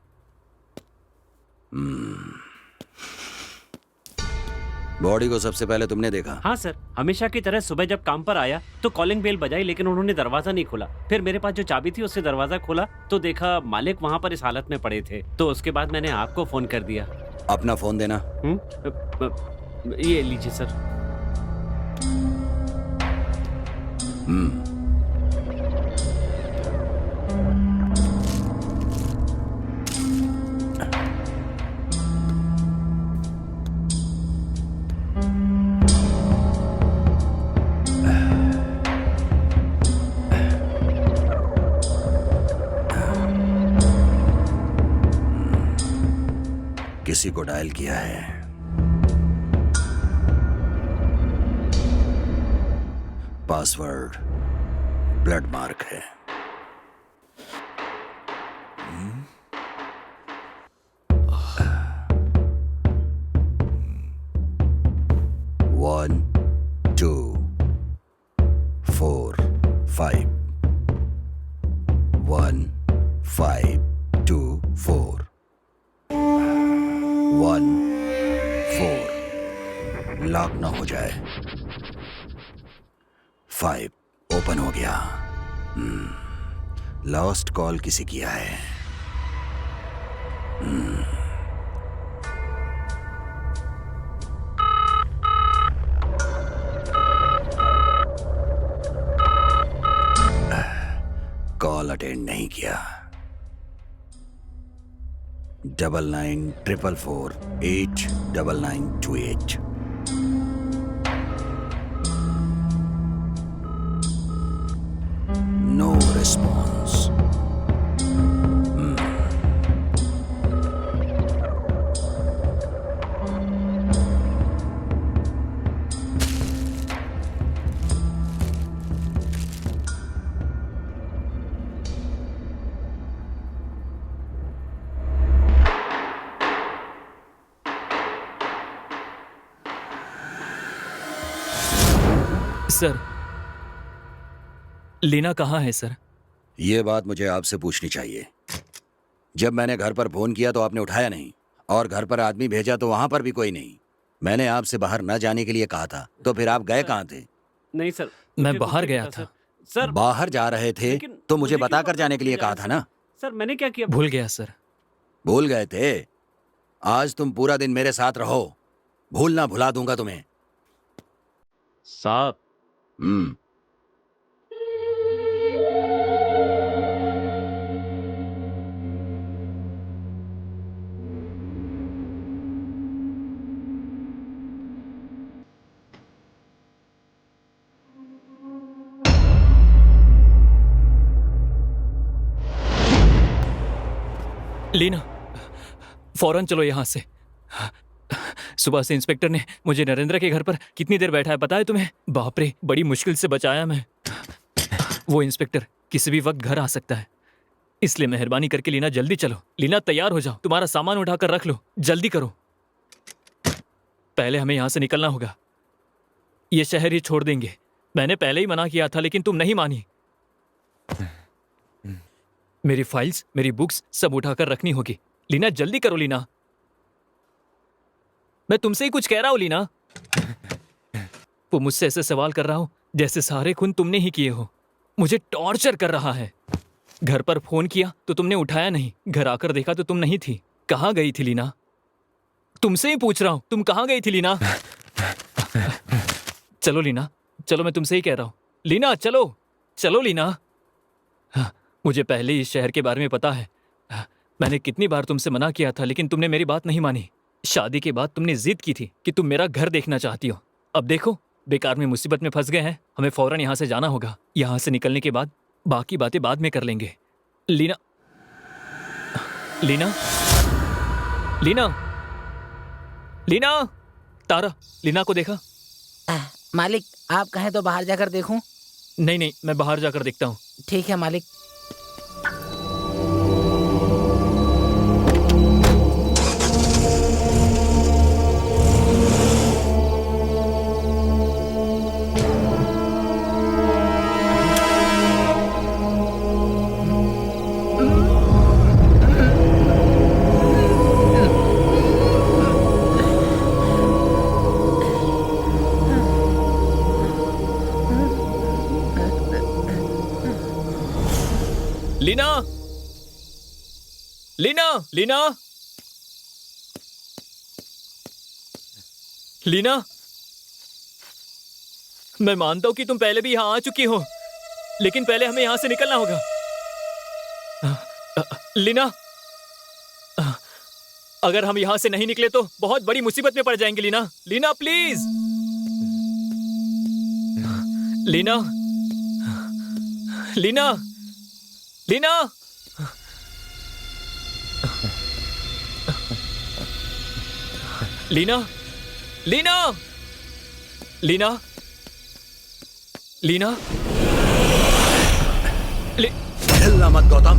बॉडी को सबसे पहले तुमने देखा? हाँ सर, हमेशा की तरह सुबह जब काम पर आया तो कॉलिंग बेल बजाई, लेकिन उन्होंने दरवाजा नहीं खोला। फिर मेरे पास जो चाबी थी उससे दरवाजा खोला तो देखा मालिक वहाँ पर इस हालत में पड़े थे। तो उसके बाद मैंने आपको फोन कर दिया। अपना फोन देना। ये लीजिए सर। किसी को डायल किया है। पासवर्ड ब्लड मार्क है। वन 2 4 5 1 5 2 4 1 4 लॉक ना हो जाए। 5 ओपन हो गया। लॉस्ट कॉल किसी किया है। कॉल अटेंड नहीं किया। 9944489928। No response. सर, लीना कहाँ है सर? ये बात मुझे आपसे पूछनी चाहिए। जब मैंने घर पर फोन किया तो आपने उठाया नहीं, और घर पर आदमी भेजा तो वहां पर भी कोई नहीं। मैंने आपसे बाहर न जाने के लिए कहा था, तो फिर आप गए कहाँ थे? नहीं सर, मैं मुझे बाहर कुछ नहीं गया पता, था। सर। बाहर जा रहे थे लेकिन तो मुझे क्यों बताकर वापस जाने के लिए जा कहा रहे था थे? ना। सर मैंने क्या किया? भूल गया सर। भूल गए थे? आज तुम पूरा दिन मेरे साथ रहो, भूलना भुला दूंगा तुम्हें। साहब, लीना, फौरन चलो यहाँ से। सुबह से इंस्पेक्टर ने मुझे नरेंद्र के घर पर कितनी देर बैठा है पता है तुम्हें? बाप रे, बड़ी मुश्किल से बचाया मैं। वो इंस्पेक्टर किसी भी वक्त घर आ सकता है, इसलिए मेहरबानी करके लीना जल्दी चलो। लीना तैयार हो जाओ, तुम्हारा सामान उठाकर रख लो, जल्दी करो। पहले हमें यहाँ से निकलना होगा। ये शहर ही छोड़ देंगे। मैंने पहले ही मना किया था लेकिन तुम नहीं मानी। मेरी फाइल्स, मेरी बुक्स सब उठाकर रखनी होगी। लीना जल्दी करो लीना, मैं तुमसे ही कुछ कह रहा हूं लीना। वो मुझसे ऐसे सवाल कर रहा हूं जैसे सारे खून तुमने ही किए हो। मुझे टॉर्चर कर रहा है। घर पर फोन किया तो तुमने उठाया नहीं, घर आकर देखा तो तुम नहीं थी। कहाँ गई थी लीना? तुमसे ही पूछ रहा हूं, तुम कहाँ गई थी लीना? चलो लीना, चलो, मैं तुमसे ही कह रहा हूं। लीना चलो, चलो लीना। मुझे पहले ही इस शहर के बारे में पता है। मैंने कितनी बार तुमसे मना किया था लेकिन तुमने मेरी बात नहीं मानी। शादी के बाद तुमने जिद की थी कि तुम मेरा घर देखना चाहती हो। अब देखो, बेकार में मुसीबत में फंस गए हैं। हमें फौरन यहाँ से जाना होगा। यहाँ से निकलने के बाद बाकी बातें बाद में कर लेंगे। लीना, लीना, लीना, लीना। तारा, लीना को देखा? मालिक, आप कहें तो बाहर जाकर देखूं? नहीं नहीं, मैं बाहर जाकर देखता हूँ। ठीक है मालिक। लीना, लीना, लीना, लीना, मैं मानता हूं कि तुम पहले भी यहां आ चुकी हो, लेकिन पहले हमें यहां से निकलना होगा। लीना, अगर हम यहां से नहीं निकले तो बहुत बड़ी मुसीबत में पड़ जाएंगे। लीना, लीना प्लीज, लीना, लीना, लीना, लीना, लीना, लीना, लीना, हिलना मत गौतम,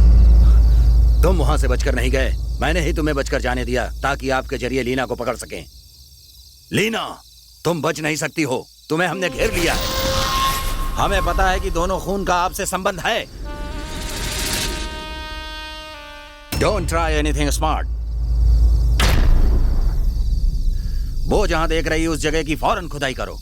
तुम वहां से बचकर नहीं गए, मैंने ही तुम्हें बचकर जाने दिया ताकि आपके जरिए लीना को पकड़ सकें। लीना, तुम बच नहीं सकती हो, तुम्हें हमने घेर लिया है। हमें पता है कि दोनों खून का आपसे संबंध है। Don't try anything smart. वो जहां देख रही है उस जगह की फौरन खुदाई करो।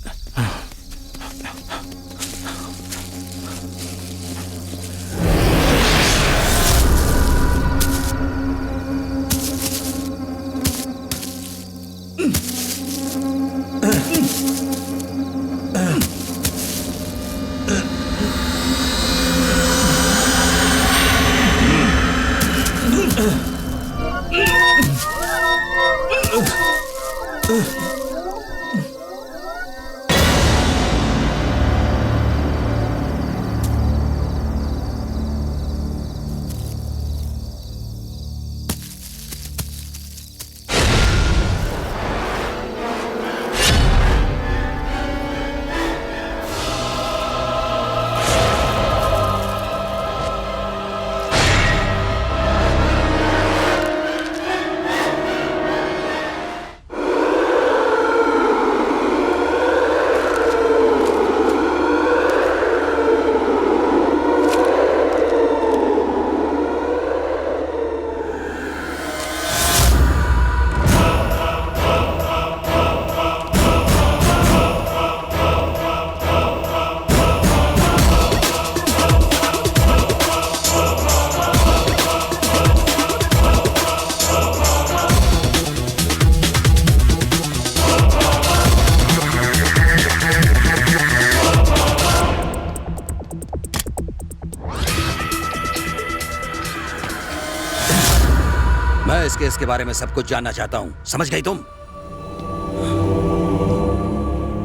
मैं इस केस के बारे में सब कुछ जानना चाहता हूं, समझ गई तुम?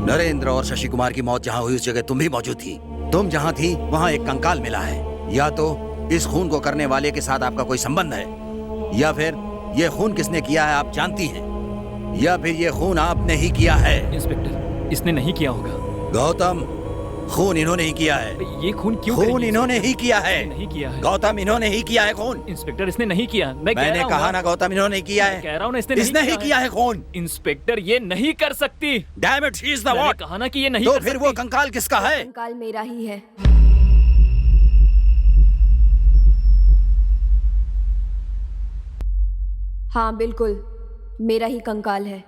नरेंद्र और शशि कुमार की मौत जहां हुई उस जगह तुम भी मौजूद थी। तुम जहां थी वहां एक कंकाल मिला है। या तो इस खून को करने वाले के साथ आपका कोई संबंध है, या फिर ये खून किसने किया है आप जानती हैं, या फिर ये खून आपने ही किया है। इंस्पेक्टर, इसने नहीं किया होगा। गौतम, खून इन्होंने ही किया है। ये खून क्यों खून करेंगे? इन्होंने ही किया है। नहीं किया है। गौतम, इन्होंने ही किया है खून। इंस्पेक्टर, इसने नहीं किया। मैंने कहा ना गौतम, इन्होंने किया है। कह रहा हूँ ना, इसने ही किया है खून। इंस्पेक्टर, ये नहीं कर सकती। Damn it, she is the मैंने व्हाट? कहा ना कि ये नहीं तो कर फिर सकती। वो कंकाल किसका है? कंकाल मेरा ही है। हाँ बिल्कुल, मेरा ही कंकाल है।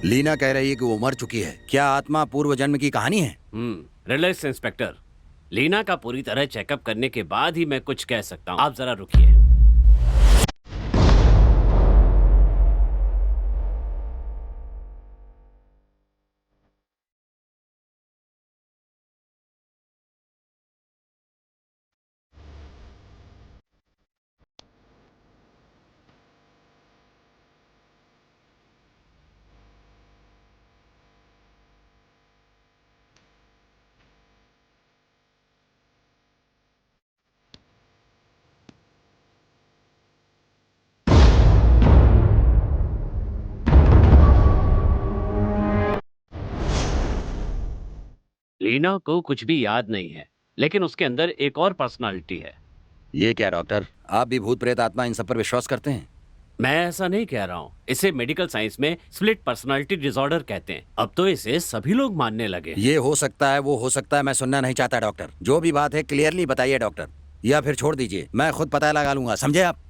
लीना कह रही है कि वो मर चुकी है। क्या आत्मा पूर्व जन्म की कहानी है? रिलैक्स इंस्पेक्टर, लीना का पूरी तरह चेकअप करने के बाद ही मैं कुछ कह सकता हूँ। आप जरा रुकिए। लीना को कुछ भी याद नहीं है, लेकिन उसके अंदर एक और पर्सनालिटी है। ये क्या डॉक्टर, आप भी भूत प्रेत आत्मा इन सब पर विश्वास करते हैं? मैं ऐसा नहीं कह रहा हूँ। इसे मेडिकल साइंस में स्प्लिट पर्सनालिटी डिसऑर्डर कहते हैं। अब तो इसे सभी लोग मानने लगे। ये हो सकता है, वो हो सकता है, मैं सुनना नहीं चाहता डॉक्टर। जो भी बात है क्लियरली बताइए डॉक्टर, या फिर छोड़ दीजिए, मैं खुद पता लगा लूंगा, समझे आप?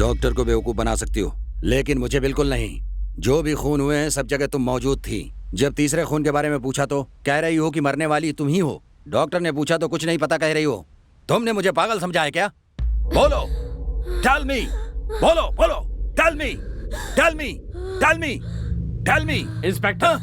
डॉक्टर को बेवकूफ बना सकती हो, लेकिन मुझे बिल्कुल नहीं। जो भी खून हुए हैं सब जगह तुम मौजूद थी। जब तीसरे खून के बारे में पूछा तो कह रही हो कि मरने वाली तुम ही हो। डॉक्टर ने पूछा तो कुछ नहीं पता कह रही हो। तुमने मुझे पागल समझा है क्या? बोलो, टेल मी, बोलो बोलो, tell me, tell me, tell me, tell me. Inspector, tell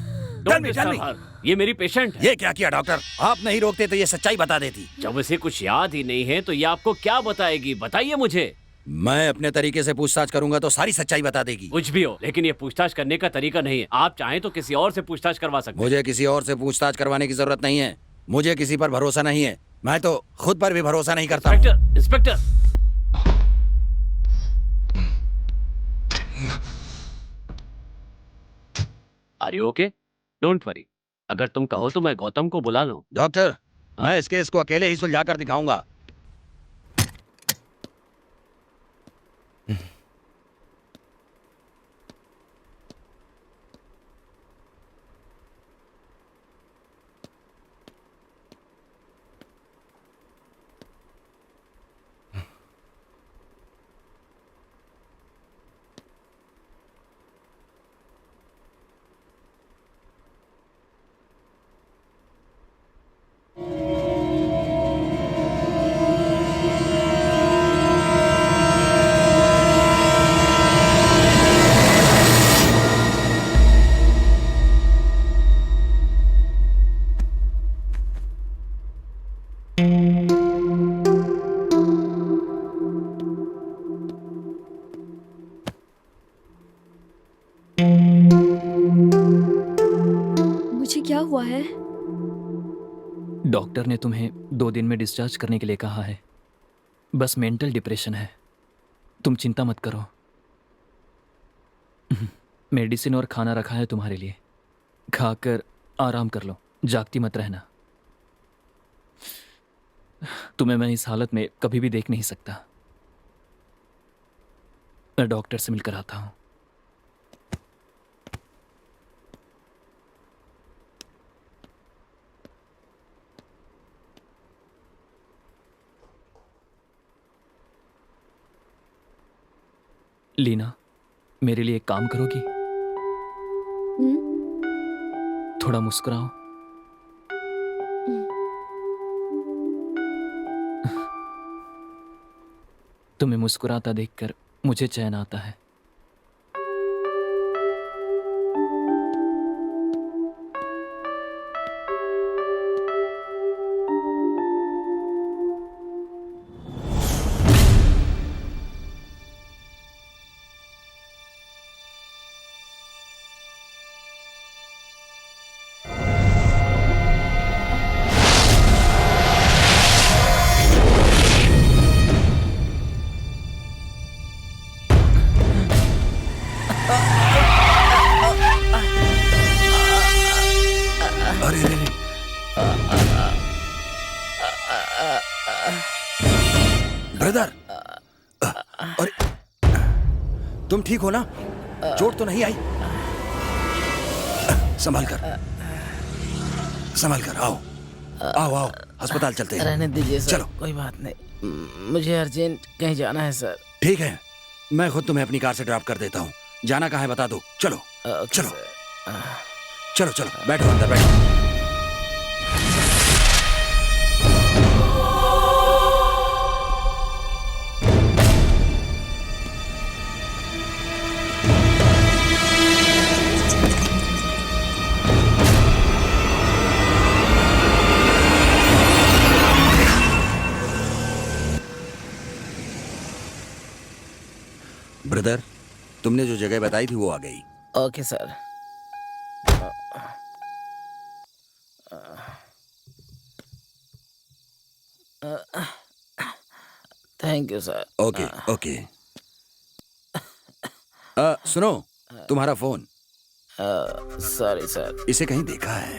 don't me, disturb tell me. her. ये मेरी पेशेंट है। ये क्या किया डॉक्टर? आप नहीं रोकते तो ये सच्चाई बता देती। जब इसे कुछ याद ही नहीं है तो ये आपको क्या बताएगी? बताइए मुझे। मैं अपने तरीके से पूछताछ करूंगा तो सारी सच्चाई बता देगी। कुछ भी हो, लेकिन ये पूछताछ करने का तरीका नहीं है। आप चाहें तो किसी और से पूछताछ करवा सकते हैं। मुझे किसी और से पूछताछ करवाने की जरूरत नहीं है। मुझे किसी पर भरोसा नहीं है। मैं तो खुद पर भी भरोसा नहीं करता हूँ। Inspector, inspector. Are you okay? Don't worry. अगर तुम कहो तो मैं गौतम को बुला लूं। डॉक्टर, मैं इस केस को अकेले ही सुलझा कर दिखाऊंगा। मुझे क्या हुआ है? डॉक्टर ने तुम्हें 2 दिन में डिस्चार्ज करने के लिए कहा है। बस मेंटल डिप्रेशन है, तुम चिंता मत करो। मेडिसिन और खाना रखा है तुम्हारे लिए, खाकर आराम कर लो, जागती मत रहना। तुम्हें मैं इस हालत में कभी भी देख नहीं सकता। मैं डॉक्टर से मिलकर आता हूं। लीना, मेरे लिए एक काम करोगी? थोड़ा मुस्कुराओ। तुम्हें मुस्कुराता देखकर मुझे चैन आता है। अरे अरे ब्रदर, अरे तुम ठीक हो ना? चोट तो नहीं आई? संभाल कर आओ आओ आओ, अस्पताल चलते हैं। रहने दीजिए सर, चलो। कोई बात नहीं। मुझे अर्जेंट कहीं जाना है सर। ठीक है, मैं खुद तुम्हें अपनी कार से ड्रॉप कर देता हूँ। जाना कहाँ है बता दो। चलो ओके चलो सर। चलो चलो, बैठो अंदर बैठो। ब्रदर, तुमने जो जगह बताई थी वो आ गई। Okay sir. Thank you sir. Okay okay. सुनो, तुम्हारा फोन। Sorry sir. इसे कहीं देखा है?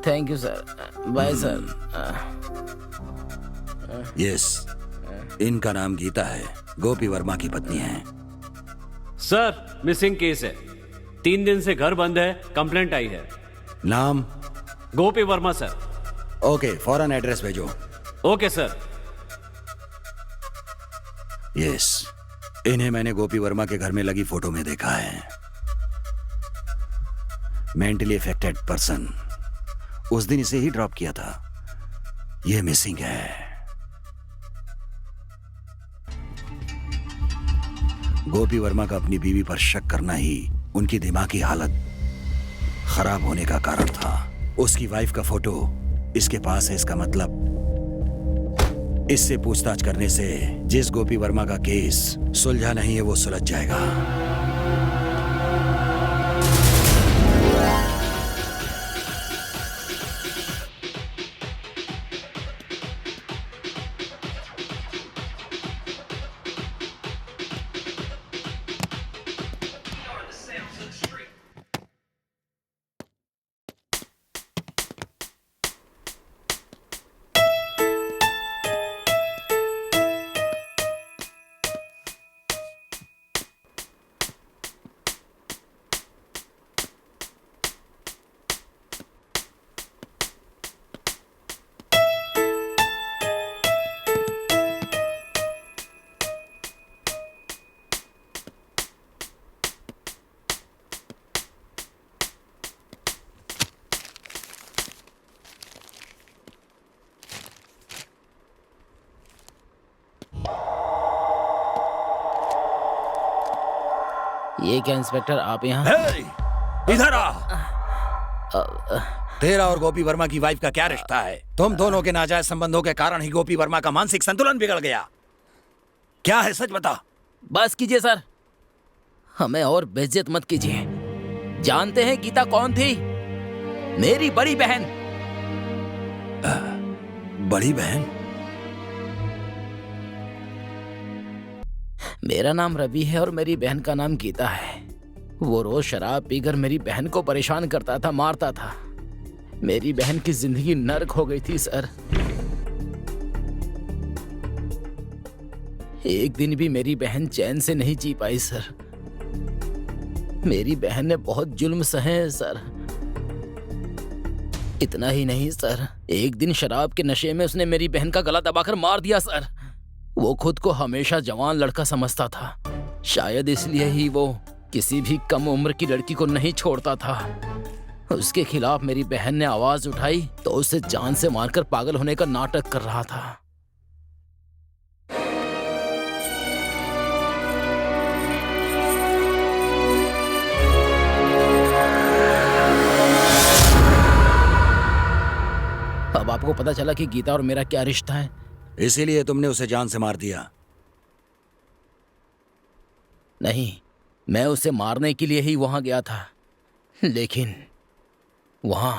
Thank you sir. Bye sir. Yes, इनका नाम गीता है, गोपी वर्मा की पत्नी है। सर, मिसिंग केस है। 3 दिन से घर बंद है, कंप्लेंट आई है। नाम? गोपी वर्मा सर। ओके, फौरन एड्रेस भेजो। Okay sir. यस, इन्हें मैंने गोपी वर्मा के घर में लगी फोटो में देखा है। Mentally affected person. उस दिन इसे ही ड्रॉप किया था। ये मिसिंग है। गोपी वर्मा का अपनी बीवी पर शक करना ही उनकी दिमागी हालत खराब होने का कारण था। उसकी वाइफ का फोटो इसके पास है, इसका मतलब इससे पूछताछ करने से जिस गोपी वर्मा का केस सुलझा नहीं है वो सुलझ जाएगा। ये क्या इंस्पेक्टर, आप यहाँ? हे, इधर आ। तेरा और गोपी वर्मा की वाइफ का क्या रिश्ता है? तुम दोनों के नाजायज संबंधों के कारण ही गोपी वर्मा का मानसिक संतुलन बिगड़ गया। क्या है, सच बता। बस कीजिए सर, हमें और बेइज्जत मत कीजिए। जानते हैं गीता कौन थी? मेरी बड़ी बहन। बड़ी बहन? मेरा नाम रवि है और मेरी बहन का नाम गीता है। वो रोज शराब पीकर मेरी बहन को परेशान करता था, मारता था। मेरी बहन की जिंदगी नर्क हो गई थी सर। एक दिन भी मेरी बहन चैन से नहीं जी पाई सर। मेरी बहन ने बहुत जुल्म सहे हैं सर। इतना ही नहीं सर, एक दिन शराब के नशे में उसने मेरी बहन का गला दबाकर मार दिया सर। वो खुद को हमेशा जवान लड़का समझता था, शायद इसलिए ही वो किसी भी कम उम्र की लड़की को नहीं छोड़ता था। उसके खिलाफ मेरी बहन ने आवाज उठाई तो उसे जान से मारकर पागल होने का नाटक कर रहा था। अब आपको पता चला कि गीता और मेरा क्या रिश्ता है। इसीलिए तुमने उसे जान से मार दिया? नहीं, मैं उसे मारने के लिए ही वहां गया था, लेकिन वहां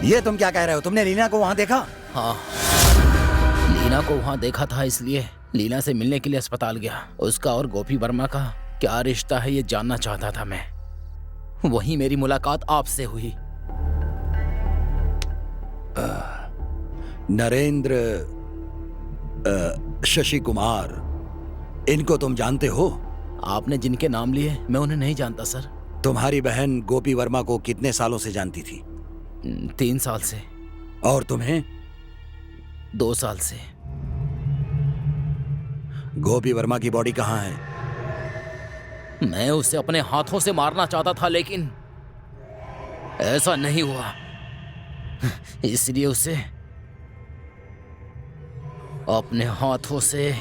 ये तुम क्या कह रहे हो? तुमने लीना को वहां देखा? हाँ, लीना को वहां देखा था, इसलिए लीना से मिलने के लिए अस्पताल गया। उसका और गोपी वर्मा का क्या रिश्ता है ये जानना चाहता था मैं। वहीं मेरी मुलाकात आपसे हुई। नरेंद्र शशि कुमार, इनको तुम जानते हो? आपने जिनके नाम लिए मैं उन्हें नहीं जानता सर। तुम्हारी बहन गोपी वर्मा को कितने सालों से जानती थी? 3 साल से। और तुम्हें? 2 साल से। गोपी वर्मा की बॉडी कहाँ है? मैं उसे अपने हाथों से मारना चाहता था, लेकिन ऐसा नहीं हुआ। इसलिए उसे अपने हाथों से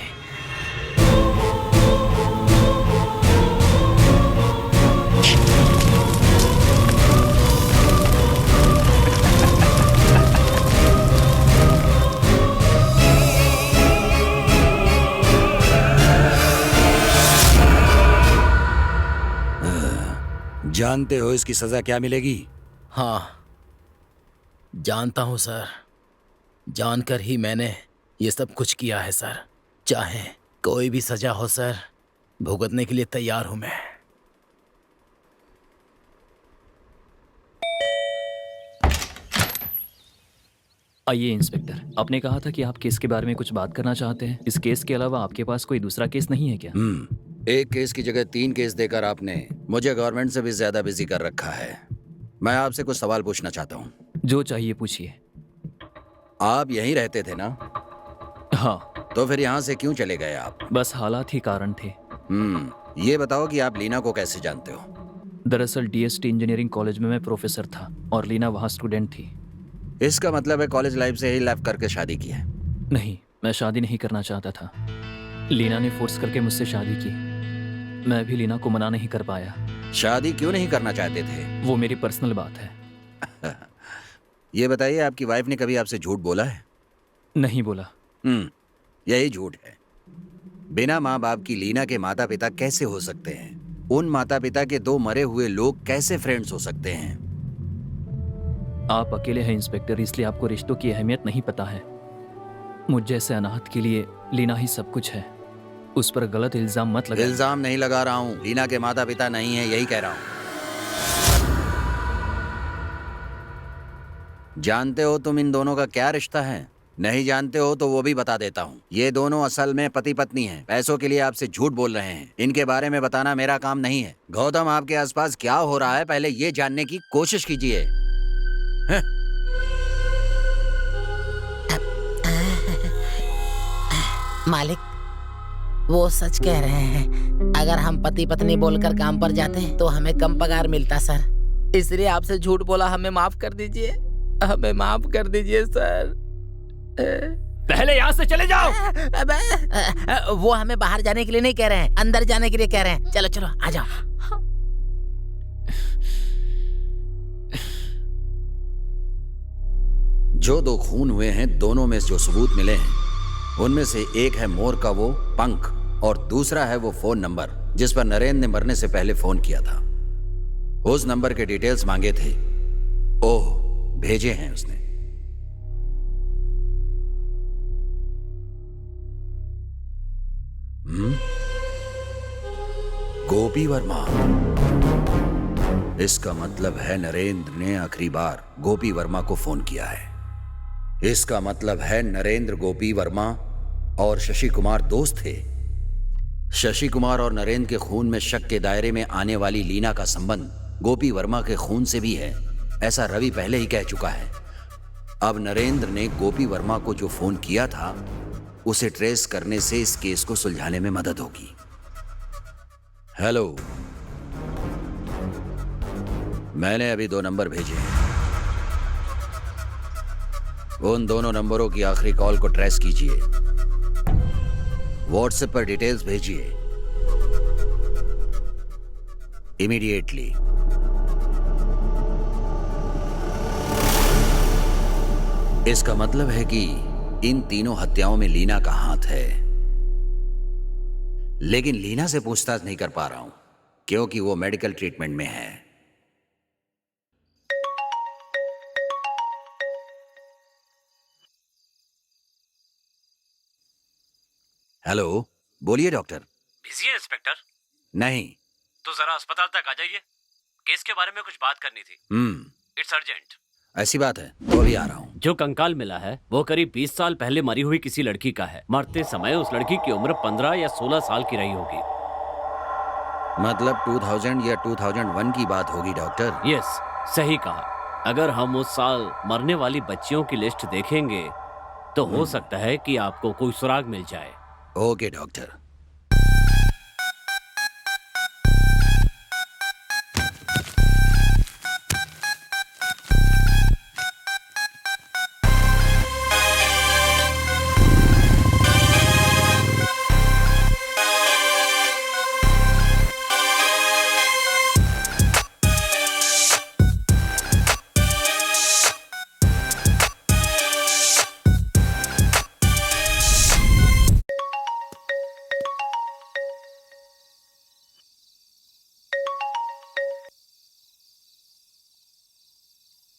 जानते हो इसकी सजा क्या मिलेगी? हाँ, जानता हूं सर। जानकर ही मैंने ये सब कुछ किया है सर। चाहे कोई भी सजा हो सर, भुगतने के लिए तैयार हूं मैं। आइए इंस्पेक्टर, आपने कहा था कि आप केस के बारे में कुछ बात करना चाहते हैं। इस केस के अलावा आपके पास कोई दूसरा केस नहीं है क्या? एक केस की जगह 3 केस देकर आपने मुझे गवर्नमेंट से भी ज्यादा बिजी कर रखा है। मैं आपसे कुछ सवाल पूछना चाहता हूँ। जो चाहिए पूछिए। आप यहीं रहते थे ना? हाँ, तो फिर यहाँ से क्यों चले गए आप? बस हालात ही कारण थे। ये बताओ कि आप लीना को कैसे जानते हो? दरअसल डीएसटी इंजीनियरिंग कॉलेज में मैं प्रोफेसर था और लीना वहाँ स्टूडेंट थी। इसका मतलब है कॉलेज लाइफ से ही लेफ्ट करके शादी की है। नहीं, मैं शादी नहीं करना चाहता था। लीना ने फोर्स करके मुझसे शादी की। मैं भी लीना को मना नहीं कर पाया। शादी क्यों नहीं करना चाहते थे? वो मेरी पर्सनल बात है। ये बताइए, आपकी वाइफ ने कभी आपसे झूठ बोला है? नहीं बोला। यही झूठ है। बिना माँ बाप की लीना के माता पिता कैसे हो सकते हैं? उन माता पिता के 2 मरे हुए लोग कैसे फ्रेंड्स हो सकते हैं? आप अकेले हैं इंस्पेक्टर, इसलिए आपको रिश्तों की अहमियत नहीं पता है। मुझ जैसे अनाथ के लिए लीना ही सब कुछ है। उस पर गलत इल्जाम मत लगाइए। इल्जाम नहीं लगा रहा हूँ, लीना के माता पिता नहीं है, यही कह रहा हूँ। जानते हो तुम इन दोनों का क्या रिश्ता है? नहीं जानते हो तो वो भी बता देता हूँ। ये दोनों असल में पति पत्नी हैं। पैसों के लिए आपसे झूठ बोल रहे हैं। इनके बारे में बताना मेरा काम नहीं है। गौतम, आपके आसपास क्या हो रहा है पहले ये जानने की कोशिश कीजिए। मालिक, वो सच कह रहे हैं। अगर हम पति पत्नी बोलकर काम पर जाते तो हमें कम पगार मिलता सर। इसलिए आपसे झूठ बोला। हमें माफ कर दीजिए, हमें माफ कर दीजिए सर। पहले यहाँ से चले जाओ। वो हमें बाहर जाने के लिए नहीं कह रहे हैं, अंदर जाने के लिए कह रहे हैं। चलो चलो आ जाओ। जो 2 खून हुए हैं, दोनों में जो सबूत मिले हैं, उनमें से एक है मोर का वो पंख और दूसरा है वो फोन नंबर जिस पर नरेंद्र ने मरने से पहले फोन किया था। उस नंबर के डिटेल्स मांगे थे। ओह, भेजे हैं उसने। गोपी वर्मा। इसका मतलब है नरेंद्र ने आखिरी बार गोपी वर्मा को फोन किया है। इसका मतलब है नरेंद्र, गोपी वर्मा और शशि कुमार दोस्त थे। शशि कुमार और नरेंद्र के खून में शक के दायरे में आने वाली लीना का संबंध गोपी वर्मा के खून से भी है, ऐसा रवि पहले ही कह चुका है। अब नरेंद्र ने गोपी वर्मा को जो फोन किया था उसे ट्रेस करने से इस केस को सुलझाने में मदद होगी। हेलो, मैंने अभी 2 नंबर भेजे हैं। उन दोनों नंबरों की आखिरी कॉल को ट्रेस कीजिए। व्हाट्सएप पर डिटेल्स भेजिए इमीडिएटली। इसका मतलब है कि इन तीनों हत्याओं में लीना का हाथ है, लेकिन लीना से पूछताछ नहीं कर पा रहा हूं क्योंकि वो मेडिकल ट्रीटमेंट में है। हेलो, बोलिए डॉक्टर। बिजी है इंस्पेक्टर? नहीं। तो जरा अस्पताल तक आ जाइए, केस के बारे में कुछ बात करनी थी। It's urgent. ऐसी बात है तो अभी आ रहा हूं। जो कंकाल मिला है वो करीब 20 साल पहले मरी हुई किसी लड़की का है। मरते समय उस लड़की की उम्र 15 या 16 साल की रही होगी। मतलब 2000 या 2001 की बात होगी डॉक्टर। यस, सही कहा। अगर हम उस साल मरने वाली बच्चियों की लिस्ट देखेंगे तो हो सकता है कि आपको कोई सुराग मिल जाए। Okay doctor.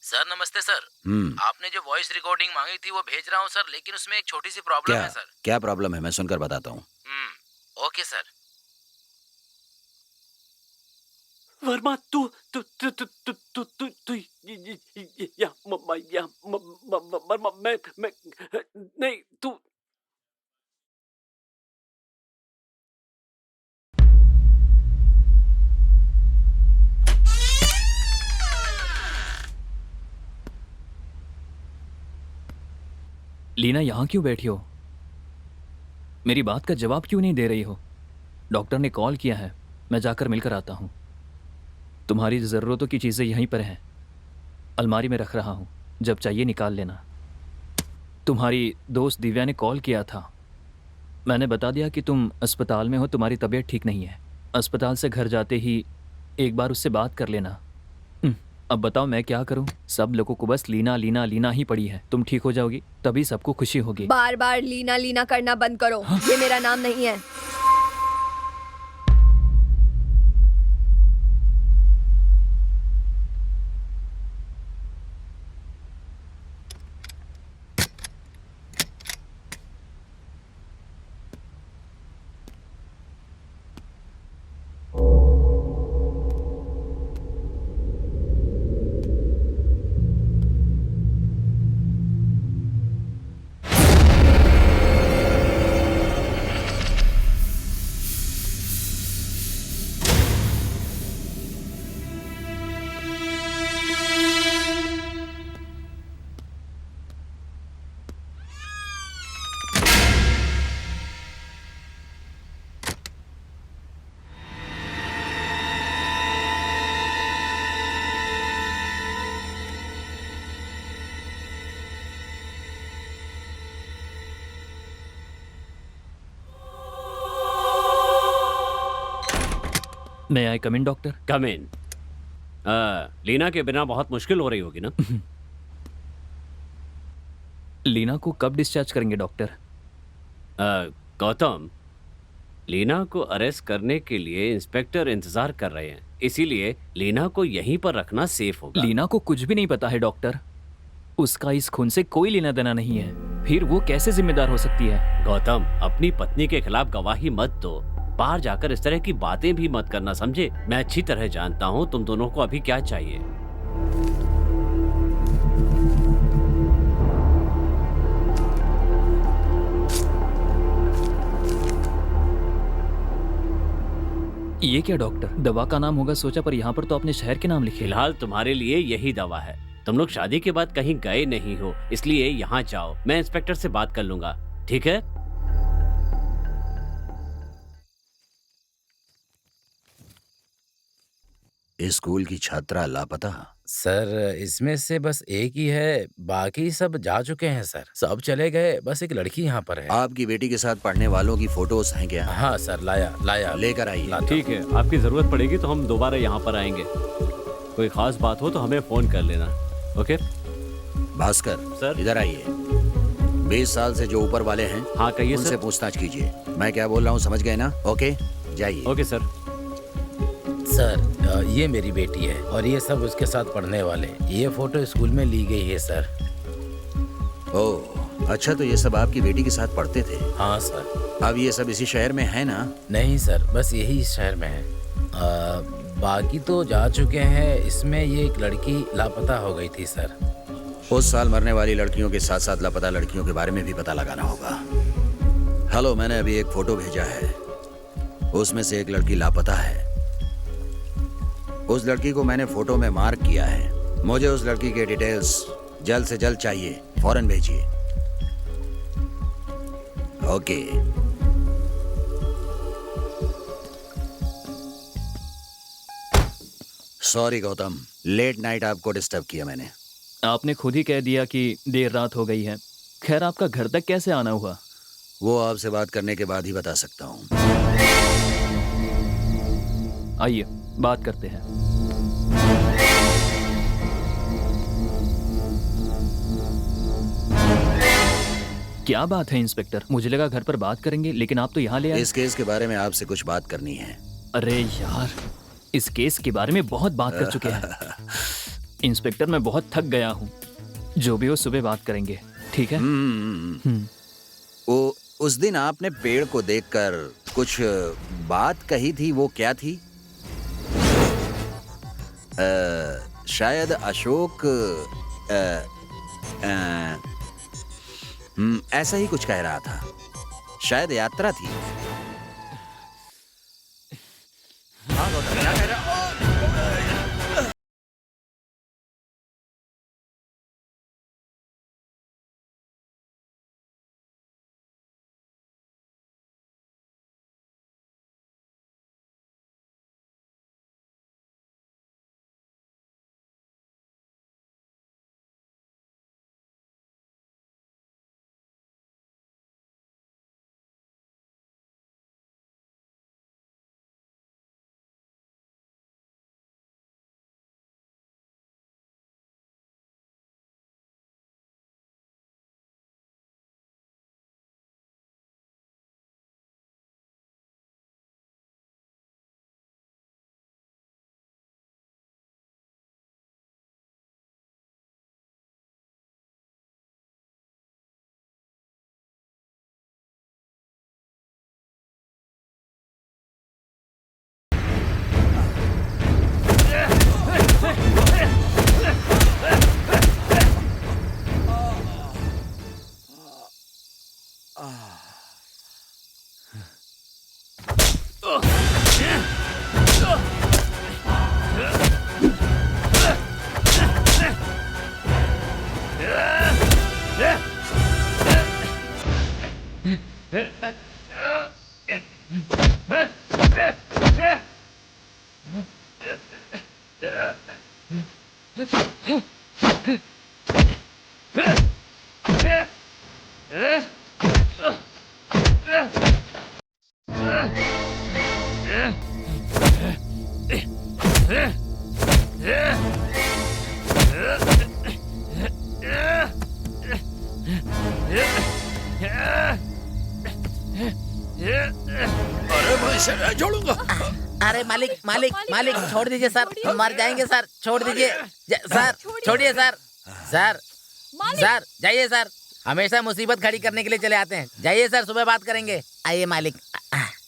सर नमस्ते सर। आपने जो वॉइस रिकॉर्डिंग मांगी थी वो भेज रहा हूँ सर, लेकिन उसमें एक छोटी सी प्रॉब्लम है सर। क्या प्रॉब्लम है? मैं सुनकर बताता हूँ। Okay sir. वर्मा, तू तू तू तू तू तू तू तू या वर्मा, मैं नहीं, तू लीना यहाँ क्यों बैठी हो? मेरी बात का जवाब क्यों नहीं दे रही हो? डॉक्टर ने कॉल किया है, मैं जाकर मिलकर आता हूँ। तुम्हारी ज़रूरतों की चीज़ें यहीं पर हैं, अलमारी में रख रहा हूँ, जब चाहिए निकाल लेना। तुम्हारी दोस्त दिव्या ने कॉल किया था, मैंने बता दिया कि तुम अस्पताल में हो, तुम्हारी तबीयत ठीक नहीं है। अस्पताल से घर जाते ही एक बार उससे बात कर लेना। अब बताओ मैं क्या करूं? सब लोगों को बस लीना लीना लीना ही पड़ी है। तुम ठीक हो जाओगी तभी सबको खुशी होगी। बार बार लीना लीना करना बंद करो। ये मेरा नाम नहीं है। मैं आई कम इन डॉक्टर? कम इन। लीना के बिना बहुत मुश्किल हो रही होगी ना? लीना को कब डिस्चार्ज करेंगे डॉक्टर? गौतम, लीना को अरेस्ट करने के लिए इंस्पेक्टर इंतजार कर रहे हैं, इसीलिए लीना को यहीं पर रखना सेफ होगा। लीना को कुछ भी नहीं पता है डॉक्टर, उसका इस खून से कोई लेना देना नहीं है, फिर वो कैसे जिम्मेदार हो सकती है? गौतम, अपनी पत्नी के खिलाफ गवाही मत दो, बाहर जाकर इस तरह की बातें भी मत करना, समझे? मैं अच्छी तरह जानता हूँ तुम दोनों को अभी क्या चाहिए। ये क्या डॉक्टर, दवा का नाम होगा सोचा, पर यहाँ पर तो अपने शहर के नाम लिखे। फिलहाल तुम्हारे लिए यही दवा है। तुम लोग शादी के बाद कहीं गए नहीं हो, इसलिए यहाँ जाओ, मैं इंस्पेक्टर से बात कर लूंगा, ठीक है? इस स्कूल की छात्रा लापता। सर इसमें से बस एक ही है, बाकी सब जा चुके हैं सर, सब चले गए, बस एक लड़की यहाँ पर है। आपकी बेटी के साथ पढ़ने वालों की फोटोज हैं क्या? हाँ सर, लाया लेकर आइए। लाता ठीक है, आपकी जरूरत पड़ेगी तो हम दोबारा यहाँ पर आएंगे। कोई खास बात हो तो हमें फोन कर लेना, ओके? भास्कर सर। इधर आइए। 20 साल से जो ऊपर वाले हैं, हाँ कहिए उनसे सर। पूछताछ कीजिए। मैं क्या बोल रहा हूँ समझ गए ना? ओके जाइए। Okay sir. सर ये मेरी बेटी है और ये सब उसके साथ पढ़ने वाले। ये फोटो स्कूल में ली गई है सर। ओह अच्छा, तो ये सब आपकी बेटी के साथ पढ़ते थे? हाँ सर। अब ये सब इसी शहर में है ना? नहीं सर, बस यही इस शहर में है, बाकी तो जा चुके हैं। इसमें ये एक लड़की लापता हो गई थी सर। उस साल मरने वाली लड़कियों के साथ साथ लापता लड़कियों के बारे में भी पता लगाना होगा। हेलो, मैंने अभी एक फोटो भेजा है, उसमें से एक लड़की लापता है। उस लड़की को मैंने फोटो में मार्क किया है। मुझे उस लड़की के डिटेल्स जल्द से जल्द चाहिए, फौरन भेजिए। Okay. Sorry Gautam, late night आपको डिस्टर्ब किया मैंने। आपने खुद ही कह दिया कि देर रात हो गई है। खैर आपका घर तक कैसे आना हुआ? वो आपसे बात करने के बाद ही बता सकता हूँ। आइए बात करते हैं। क्या बात है इंस्पेक्टर? मुझे लगा घर पर बात करेंगे, लेकिन आप तो यहाँ ले आए। इस केस के बारे में आपसे कुछ बात करनी है। अरे यार, इस केस के बारे में बहुत बात कर चुके हैं इंस्पेक्टर, मैं बहुत थक गया हूँ। जो भी हो सुबह बात करेंगे, ठीक है? वो उस दिन आपने पेड़ को देखकर कुछ बात कही थी, वो क्या थी? शायद अशोक ऐसा ही कुछ कह रहा था। शायद यात्रा थी। हाँ गौतम, क्या कह रहा? अरे मैं इसे नहीं छोड़ूंगा। अरे मालिक मालिक मालिक छोड़ दीजिए सर, हम मर जाएंगे सर, छोड़ दीजिए सर, छोड़िए सर। सर सर जाइए सर, हमेशा मुसीबत खड़ी करने के लिए चले आते हैं। जाइए सर, सुबह बात करेंगे। आइए मालिक,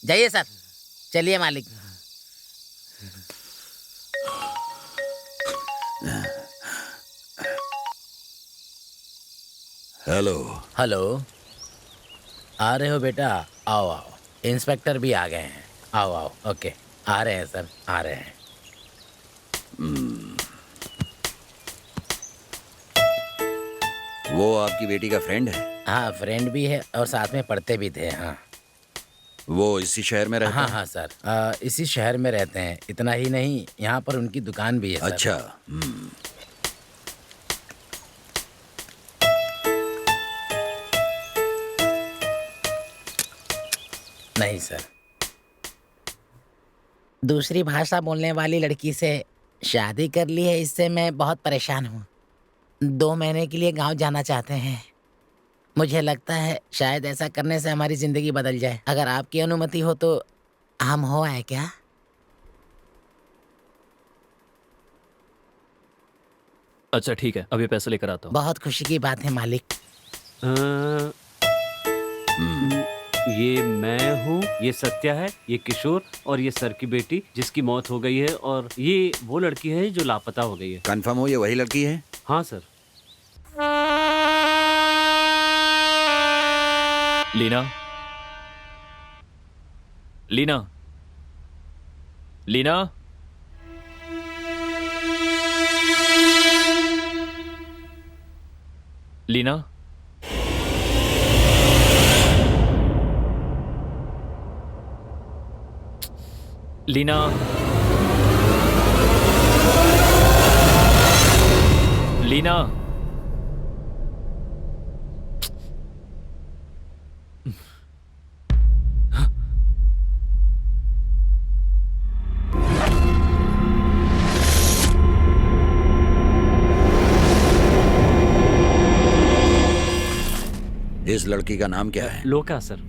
जाइए सर, चलिए मालिक। हेलो। हेलो, आ रहे हो बेटा? आओ आओ, इंस्पेक्टर भी आ गए हैं। आओ आओ, ओके, आ रहे हैं सर, आ रहे हैं। वो आपकी बेटी का फ्रेंड है? हाँ, फ्रेंड भी है और साथ में पढ़ते भी थे। हाँ वो इसी शहर में रहता हाँ है? हाँ सर, इसी शहर में रहते हैं। इतना ही नहीं, यहाँ पर उनकी दुकान भी है सर। अच्छा। नहीं सर, दूसरी भाषा बोलने वाली लड़की से शादी कर ली है, इससे मैं बहुत परेशान हूँ। 2 महीने के लिए गांव जाना चाहते हैं। मुझे लगता है शायद ऐसा करने से हमारी जिंदगी बदल जाए। अगर आपकी अनुमति हो तो हम हो आए क्या? अच्छा ठीक है, अभी पैसे लेकर आता हूँ। बहुत खुशी की बात है मालिक। ये मैं हूँ, ये सत्या है, ये किशोर और ये सर की बेटी जिसकी मौत हो गई है, और ये वो लड़की है जो लापता हो गई है। कंफर्म हो ये वही लड़की है? हाँ सर। लीना, लीना, लीना, लीना, लीना, लीना, इस लड़की का नाम क्या है? लोका सर।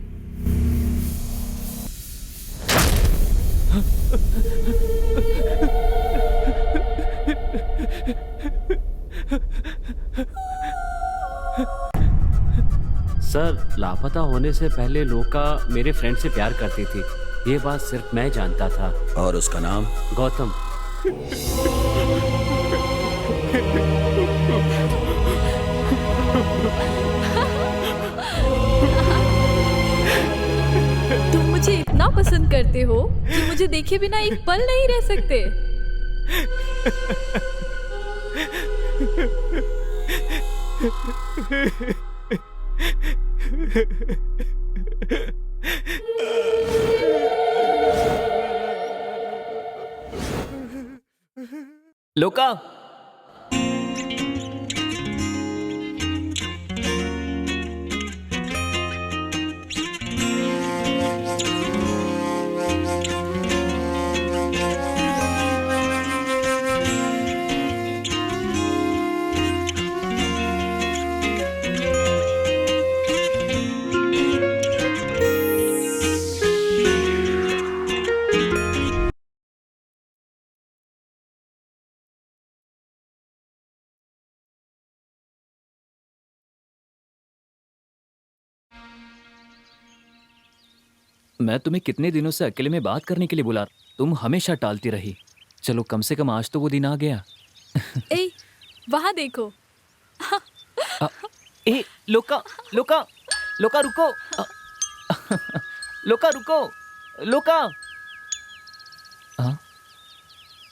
सर, लापता होने से पहले लोका मेरे फ्रेंड से प्यार करती थी। ये बात सिर्फ मैं जानता था। और उसका नाम? गौतम। तुम मुझे इतना पसंद करते हो कि मुझे देखे बिना एक पल नहीं रह सकते। लोका, मैं तुम्हें कितने दिनों से अकेले में बात करने के लिए बुला, तुम हमेशा टालती रही। चलो कम से कम आज तो वो दिन आ गया। ए, वहाँ देखो। ए, लोका, लोका, लोका रुको। लोका रुको, लोका। हाँ,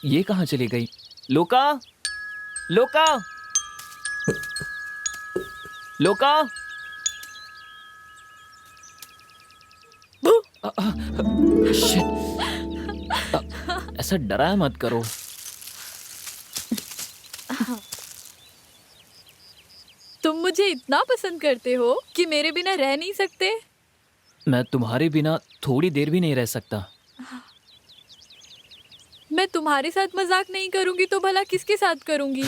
ये कहाँ चली गई? लोका, लोका, लोका। शिट, ऐसा डराया मत करो। मुझे इतना पसंद करते हो कि मेरे बिना रह नहीं सकते। मैं तुम्हारे बिना थोड़ी देर भी नहीं रह सकता। मैं तुम्हारे साथ मजाक नहीं करूंगी तो भला किसके साथ करूंगी?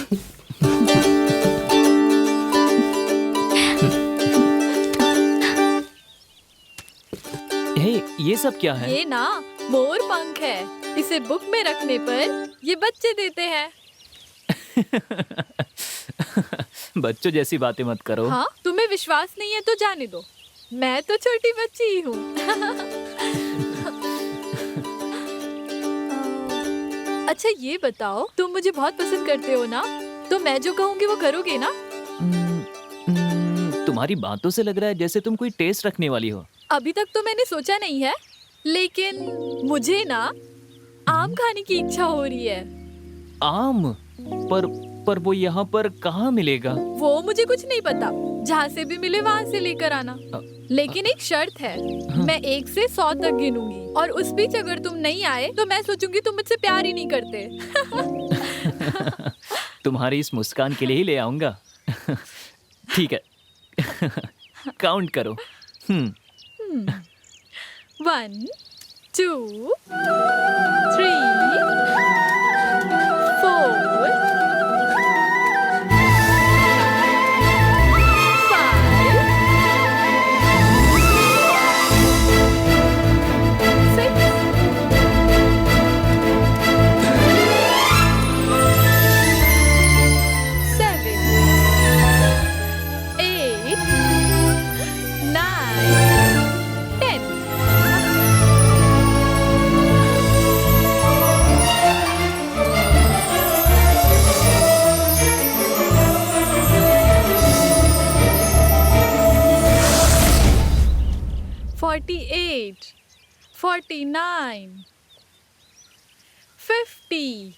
हे, ये सब क्या है? ये ना मोर पंख है। इसे बुक में रखने पर ये बच्चे देते हैं। बच्चों जैसी बातें मत करो। हाँ, तुम्हें विश्वास नहीं है तो जाने दो, मैं तो छोटी बच्ची ही हूँ। अच्छा ये बताओ, तुम मुझे बहुत पसंद करते हो ना? तो मैं जो कहूँगी वो करोगे ना? तुम्हारी बातों से लग रहा है जैसे तुम कोई टेस्ट रखने वाली हो। अभी तक तो मैंने सोचा नहीं है, लेकिन मुझे ना आम खाने की इच्छा हो रही है। आम? पर वो यहाँ पर कहाँ मिलेगा? वो मुझे कुछ नहीं पता, जहाँ से भी मिले वहाँ से लेकर आना। लेकिन एक शर्त है, मैं 1 से 100 तक गिनूंगी और उस बीच अगर तुम नहीं आए तो मैं सोचूंगी तुम मुझसे प्यार ही नहीं करते। तुम्हारी इस मुस्कान के लिए ही ले आऊंगा। ठीक है। काउंट करो। 1 2 3 4 48 49 50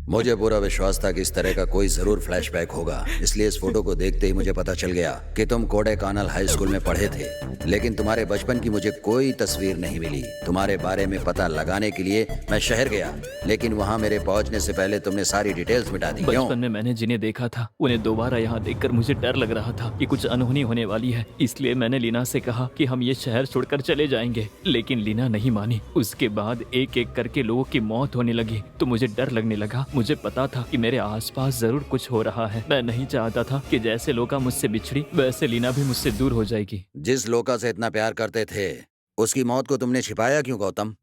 मुझे पूरा विश्वास था कि इस तरह का कोई जरूर फ्लैशबैक होगा, इसलिए इस फोटो को देखते ही मुझे पता चल गया कि तुम कोडाईकनाल हाई स्कूल में पढ़े थे। लेकिन तुम्हारे बचपन की मुझे कोई तस्वीर नहीं मिली। तुम्हारे बारे में पता लगाने के लिए मैं शहर गया, लेकिन वहाँ मेरे पहुँचने से पहले तुमने सारी डिटेल्स मिटा दी। क्यों? बचपन में मैंने जिन्हें देखा था उन्हें दोबारा यहाँ देखकर मुझे डर लग रहा था कि कुछ अनहोनी होने वाली है। इसलिए मैंने लीना से कहा कि हम ये शहर छोड़कर चले जाएंगे, लेकिन लीना नहीं मानी। उसके बाद एक एक करके लोगों की मौत होने लगी तो मुझे डर लगने लगा। मुझे पता था कि मेरे आसपास जरूर कुछ हो रहा है। मैं नहीं चाहता था कि जैसे लोका मुझसे बिछड़ी वैसे लीना भी मुझसे दूर हो जाएगी। जिस लोका से इतना प्यार करते थे उसकी मौत को तुमने छिपाया क्यों गौतम?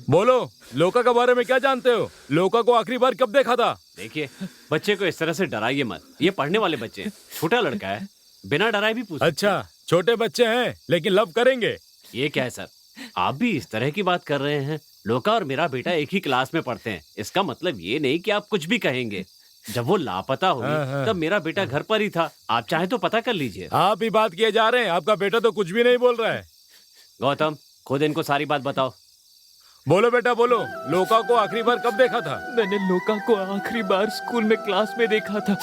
बोलो, लोका के बारे में क्या जानते हो? लोका को आखिरी बार कब देखा था? देखिए, बच्चे को इस तरह से डराइए मत। ये पढ़ने वाले बच्चे हैं, छोटा लड़का है, बिना डराए भी पूछ। अच्छा, छोटे बच्चे हैं लेकिन लव करेंगे। ये क्या है सर, आप भी इस तरह की बात कर रहे हैं? लोका और मेरा बेटा एक ही क्लास में पढ़ते हैं, इसका मतलब ये नहीं कि आप कुछ भी कहेंगे। जब वो लापता हुई तब मेरा बेटा घर पर ही था, आप चाहे तो पता कर लीजिए। आप ही बात किए जा रहे हैं, आपका बेटा तो कुछ भी नहीं बोल रहा है। गौतम, खुद इनको सारी बात बताओ। बोलो बेटा बोलो, लोका को आखिरी बार कब देखा था? मैंने लोका को आखिरी बार स्कूल में क्लास में देखा था।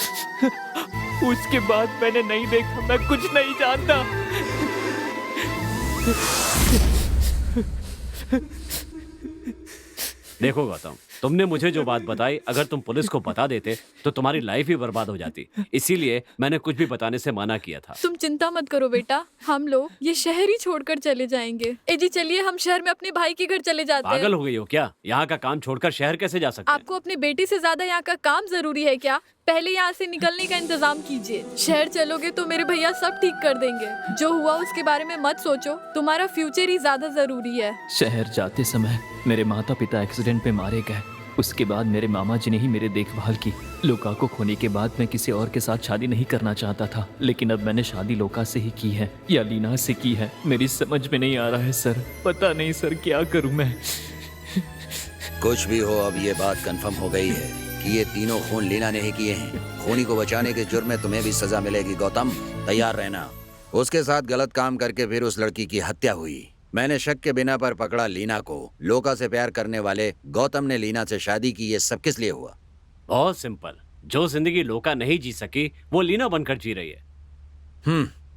उसके बाद मैंने नहीं देखा। मैं कुछ नहीं जानता। देखो गौतम, तुमने मुझे जो बात बताई, अगर तुम पुलिस को बता देते तो तुम्हारी लाइफ ही बर्बाद हो जाती। इसीलिए मैंने कुछ भी बताने से मना किया था। तुम चिंता मत करो बेटा, हम लोग ये शहर ही छोड़कर चले जाएंगे। ए जी चलिए, हम शहर में अपने भाई के घर चले जाते हैं। पागल हो गई हो क्या? यहाँ का काम छोड़कर शहर कैसे जा सकते हैं? आपको अपनी बेटी से ज्यादा यहाँ का काम जरूरी है क्या? पहले यहाँ से निकलने का इंतजाम कीजिए। शहर चलोगे तो मेरे भैया सब ठीक कर देंगे। जो हुआ उसके बारे में मत सोचो, तुम्हारा फ्यूचर ही ज्यादा जरूरी है। शहर जाते समय मेरे माता पिता एक्सीडेंट में मारे गए। उसके बाद मेरे मामा जी ने ही मेरी देखभाल की। लोका को खोने के बाद मैं किसी और के साथ शादी नहीं करना चाहता था, लेकिन अब मैंने शादी लोका से ही की है या लीना से की है, मेरी समझ में नहीं आ रहा है सर। पता नहीं सर क्या करूं मैं। कुछ भी हो, अब ये बात कंफर्म हो गई है कि ये तीनों खून लीना ने ही किए हैं। खूनी को बचाने के जुर्म में तुम्हें भी सजा मिलेगी गौतम, तैयार रहना। उसके साथ गलत काम करके फिर उस लड़की की हत्या हुई। मैंने शक के बिना पर पकड़ा लीना को। लोका से प्यार करने वाले गौतम ने लीना से शादी की। ये सब किस लिए हुआ? बहुत सिंपल। जो जिंदगी लोका नहीं जी सकी वो लीना बनकर जी रही है।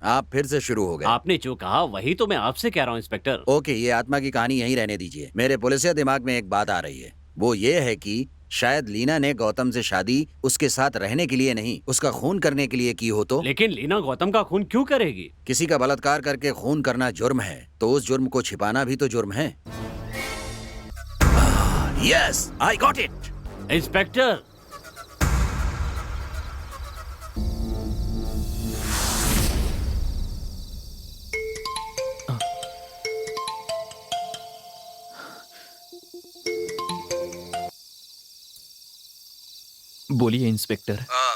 आप फिर से शुरू हो गए। आपने जो कहा वही तो मैं आपसे कह रहा हूँ इंस्पेक्टर। ओके, ये आत्मा की कहानी यहीं रहने दीजिए। मेरे पुलिसिया दिमाग में एक बात आ रही है। वो ये है कि शायद लीना ने गौतम से शादी उसके साथ रहने के लिए नहीं, उसका खून करने के लिए की हो तो। लेकिन लीना गौतम का खून क्यों करेगी? किसी का बलात्कार करके खून करना जुर्म है, तो उस जुर्म को छिपाना भी तो जुर्म है। Yes, I got it. Inspector, बोलिए इंस्पेक्टर।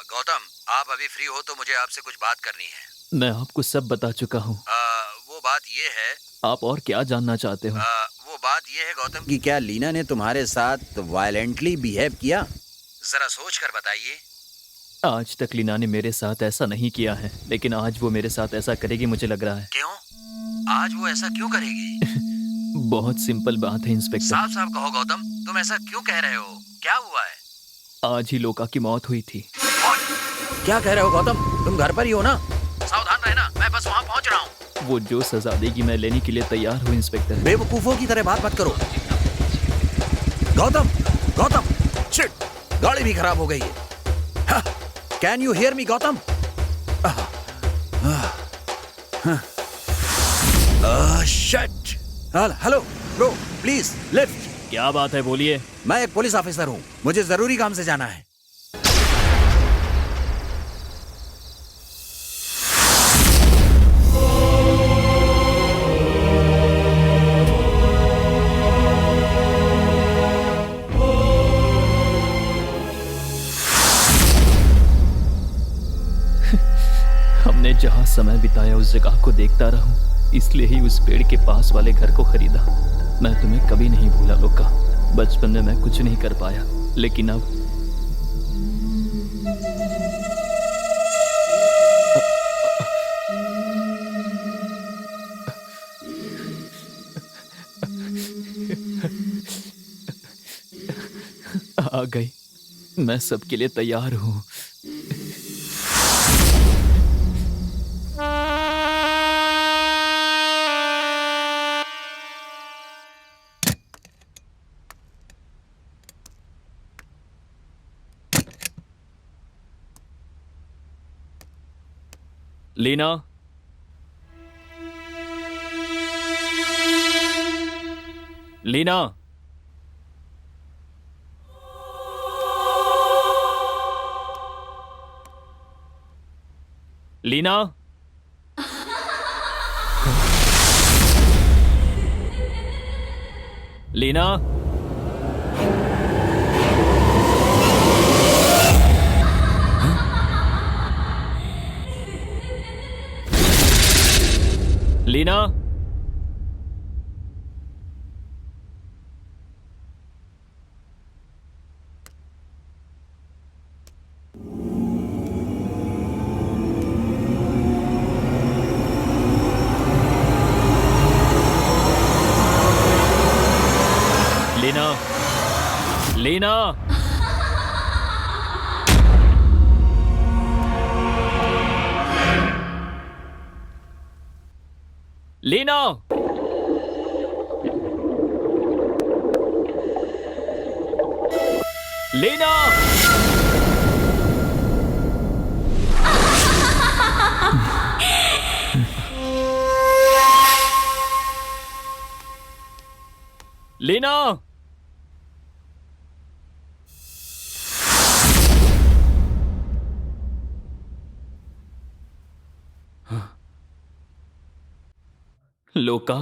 गौतम, आप अभी फ्री हो तो मुझे आपसे कुछ बात करनी है। मैं आपको सब बता चुका हूँ। वो बात ये है, आप और क्या जानना चाहते हो? वो बात ये है गौतम कि क्या लीना ने तुम्हारे साथ वायलेंटली बिहेव किया? जरा सोच कर बताइए। आज तक लीना ने मेरे साथ ऐसा नहीं किया है, लेकिन आज वो मेरे साथ ऐसा करेगी मुझे लग रहा है। क्यों? आज वो ऐसा क्यों करेगी? बहुत सिंपल बात है इंस्पेक्टर। साफ साफ कहो गौतम, तुम ऐसा क्यों कह रहे हो? क्या हुआ है? आज ही लोका की मौत हुई थी। क्या कह रहे हो गौतम? तुम घर पर ही हो ना? सावधान रहना, मैं बस वहाँ पहुँच रहा हूँ। वो जो सजा देगी मैं लेने के लिए तैयार हूँ इंस्पेक्टर। बेवकूफों की तरह बात मत करो। गौतम, गौतम, शिट, गाड़ी भी खराब हो गई है। Can you hear me Gautam? Shit. Hello bro, please lift. क्या बात है, बोलिए। मैं एक पुलिस ऑफिसर हूँ, मुझे जरूरी काम से जाना है। हमने जहाँ समय बिताया उस जगह को देखता रहूं, इसलिए ही उस पेड़ के पास वाले घर को खरीदा। मैं तुम्हें कभी नहीं भूला लोका। बचपन में मैं कुछ नहीं कर पाया, लेकिन अब आ गई। मैं सबके लिए तैयार हूँ। लीना, लीना, लीना, लीना, लीना, लीना, लीना, लीना, लीना, लीना, लोका,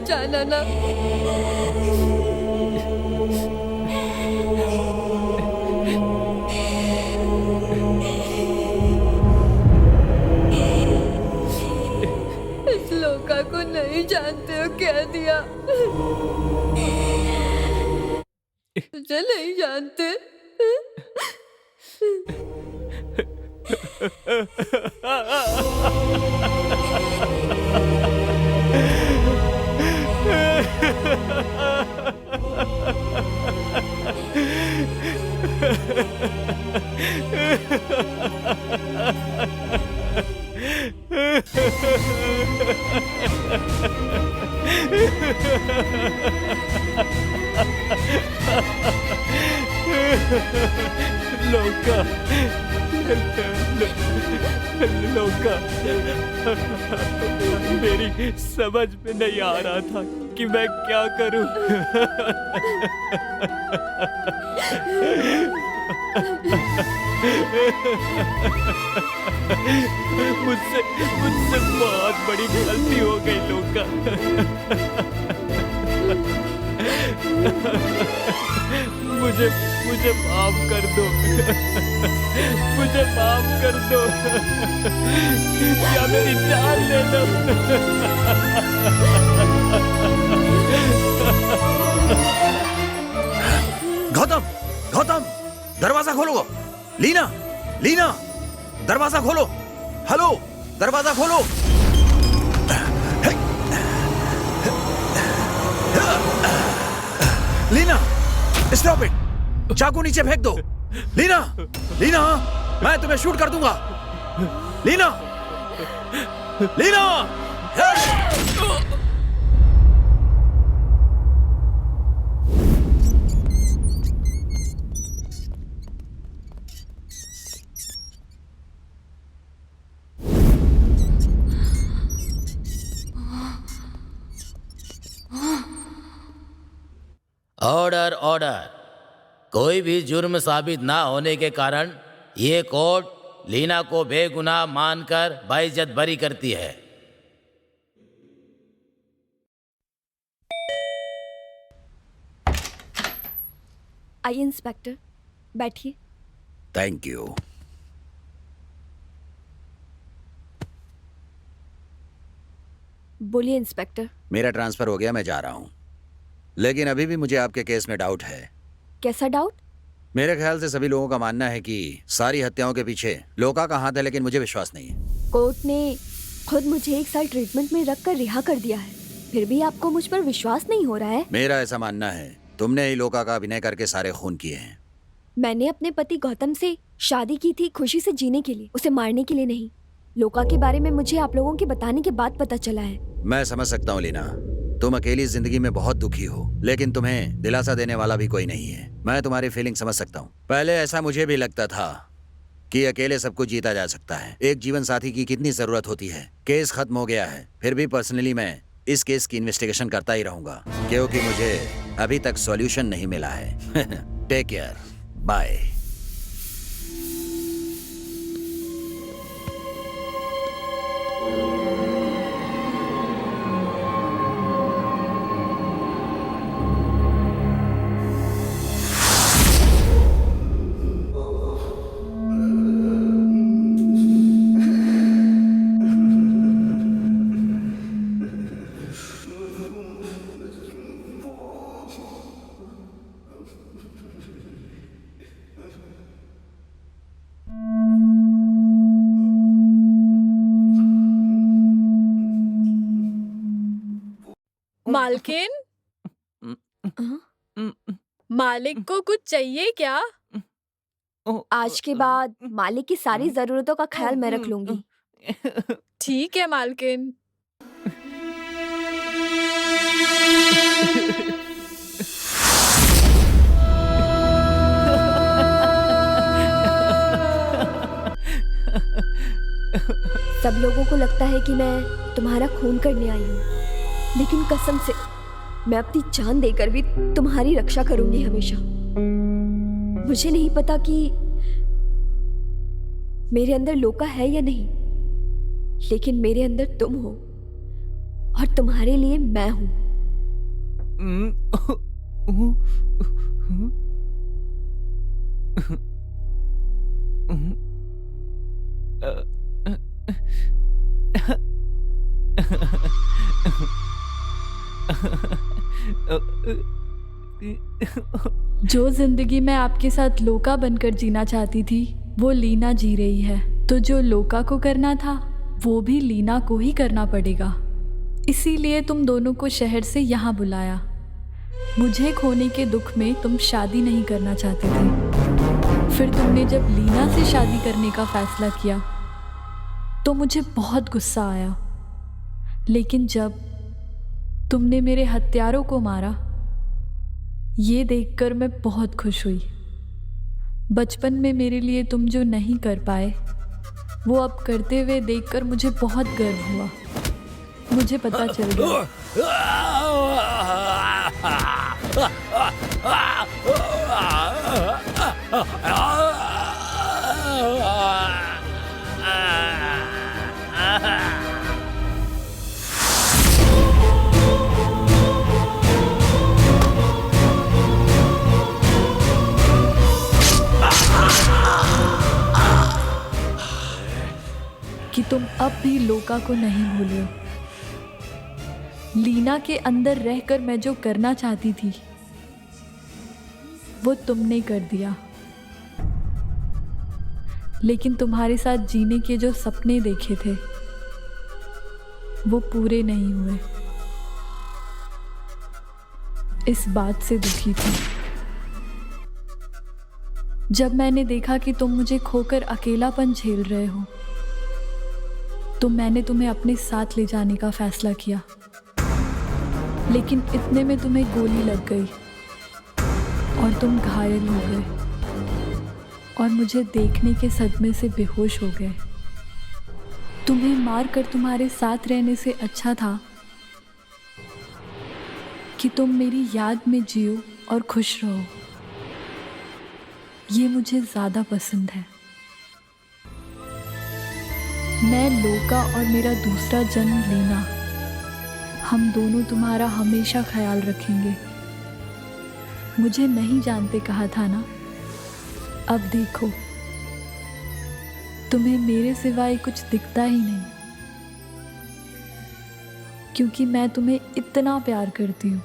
पहचाना ना। इस लोका को नहीं जानते हो, कह दिया। तुझे नहीं जानते। लोका, लोका, मेरी समझ में नहीं आ रहा था कि मैं क्या करूं। मुझसे मुझसे बहुत बड़ी गलती हो गई लोका। मुझे मुझे माफ कर दो। मुझे माफ कर दो या मेरी जान ले लो। गौतम, गौतम, दरवाजा खोलो। लीना, लीना, दरवाजा खोलो। हेलो, दरवाजा खोलो। Leena, stop it. चाकू नीचे फेंक दो। लीना, लीना, मैं तुम्हें शूट कर दूंगा। लीना, लीना। Order, order. कोई भी जुर्म साबित ना होने के कारण ये कोर्ट लीना को बेगुनाह मानकर बाइज्जत बरी करती है। आइए इंस्पेक्टर, बैठिए। Thank you. बोलिए इंस्पेक्टर। मेरा ट्रांसफर हो गया, मैं जा रहा हूं। लेकिन अभी भी मुझे आपके केस में डाउट है। कैसा डाउट? मेरे ख्याल से सभी लोगों का मानना है कि सारी हत्याओं के पीछे लोका का हाथ है, लेकिन मुझे विश्वास नहीं है। कोर्ट ने खुद मुझे 1 साल ट्रीटमेंट में रख कर रिहा कर दिया है, फिर भी आपको मुझ पर विश्वास नहीं हो रहा है? मेरा ऐसा मानना है, तुमने ही लोका का अभिनय करके सारे खून किए हैं। मैंने अपने पति गौतम से शादी की थी खुशी से जीने के लिए, उसे मारने के लिए नहीं। लोका के बारे में मुझे आप लोगों के बताने के बाद पता चला है। मैं समझ सकता हूँ लीना, तुम अकेली जिंदगी में बहुत दुखी हो, लेकिन तुम्हें दिलासा देने वाला भी कोई नहीं है। मैं तुम्हारी फीलिंग समझ सकता हूँ। पहले ऐसा मुझे भी लगता था कि अकेले सब कुछ जीता जा सकता है। एक जीवन साथी की कितनी जरूरत होती है। केस खत्म हो गया है, फिर भी पर्सनली मैं इस केस की इन्वेस्टिगेशन करता ही रहूंगा, क्योंकि मुझे अभी तक सॉल्यूशन नहीं मिला है। Take care, bye. मालकिन, मालिक को कुछ चाहिए क्या? आज के बाद मालिक की सारी जरूरतों का ख्याल मैं रख लूंगी। ठीक है मालकिन। सब लोगों को लगता है कि मैं तुम्हारा खून करने आई हूँ, लेकिन कसम से मैं अपनी जान देकर भी तुम्हारी रक्षा करूंगी हमेशा। मुझे नहीं पता कि मेरे अंदर लोका है या नहीं, लेकिन मेरे अंदर तुम हो और तुम्हारे लिए मैं हूं। जो जिंदगी मैं आपके साथ लोका बनकर जीना चाहती थी वो लीना जी रही है, तो जो लोका को करना था वो भी लीना को ही करना पड़ेगा। इसीलिए तुम दोनों को शहर से यहाँ बुलाया। मुझे खोने के दुख में तुम शादी नहीं करना चाहते थे। फिर तुमने जब लीना से शादी करने का फैसला किया तो मुझे बहुत गुस्सा आया, लेकिन जब तुमने मेरे हत्यारों को मारा ये देखकर मैं बहुत खुश हुई। बचपन में मेरे लिए तुम जो नहीं कर पाए वो अब करते हुए देखकर मुझे बहुत गर्व हुआ। मुझे पता चल गया कि तुम अब भी लोका को नहीं भूले। लीना के अंदर रहकर मैं जो करना चाहती थी वो तुमने कर दिया, लेकिन तुम्हारे साथ जीने के जो सपने देखे थे वो पूरे नहीं हुए। इस बात से दुखी थी। जब मैंने देखा कि तुम मुझे खोकर अकेलापन झेल रहे हो तो मैंने तुम्हें अपने साथ ले जाने का फैसला किया, लेकिन इतने में तुम्हें गोली लग गई और तुम घायल हो गए और मुझे देखने के सदमे से बेहोश हो गए। तुम्हें मारकर तुम्हारे साथ रहने से अच्छा था कि तुम मेरी याद में जियो और खुश रहो। ये मुझे ज़्यादा पसंद है। मैं लोका और मेरा दूसरा जन्म लीना, हम दोनों तुम्हारा हमेशा ख्याल रखेंगे। मुझे नहीं जानते कहा था ना, अब देखो तुम्हें मेरे सिवाय कुछ दिखता ही नहीं, क्योंकि मैं तुम्हें इतना प्यार करती हूँ।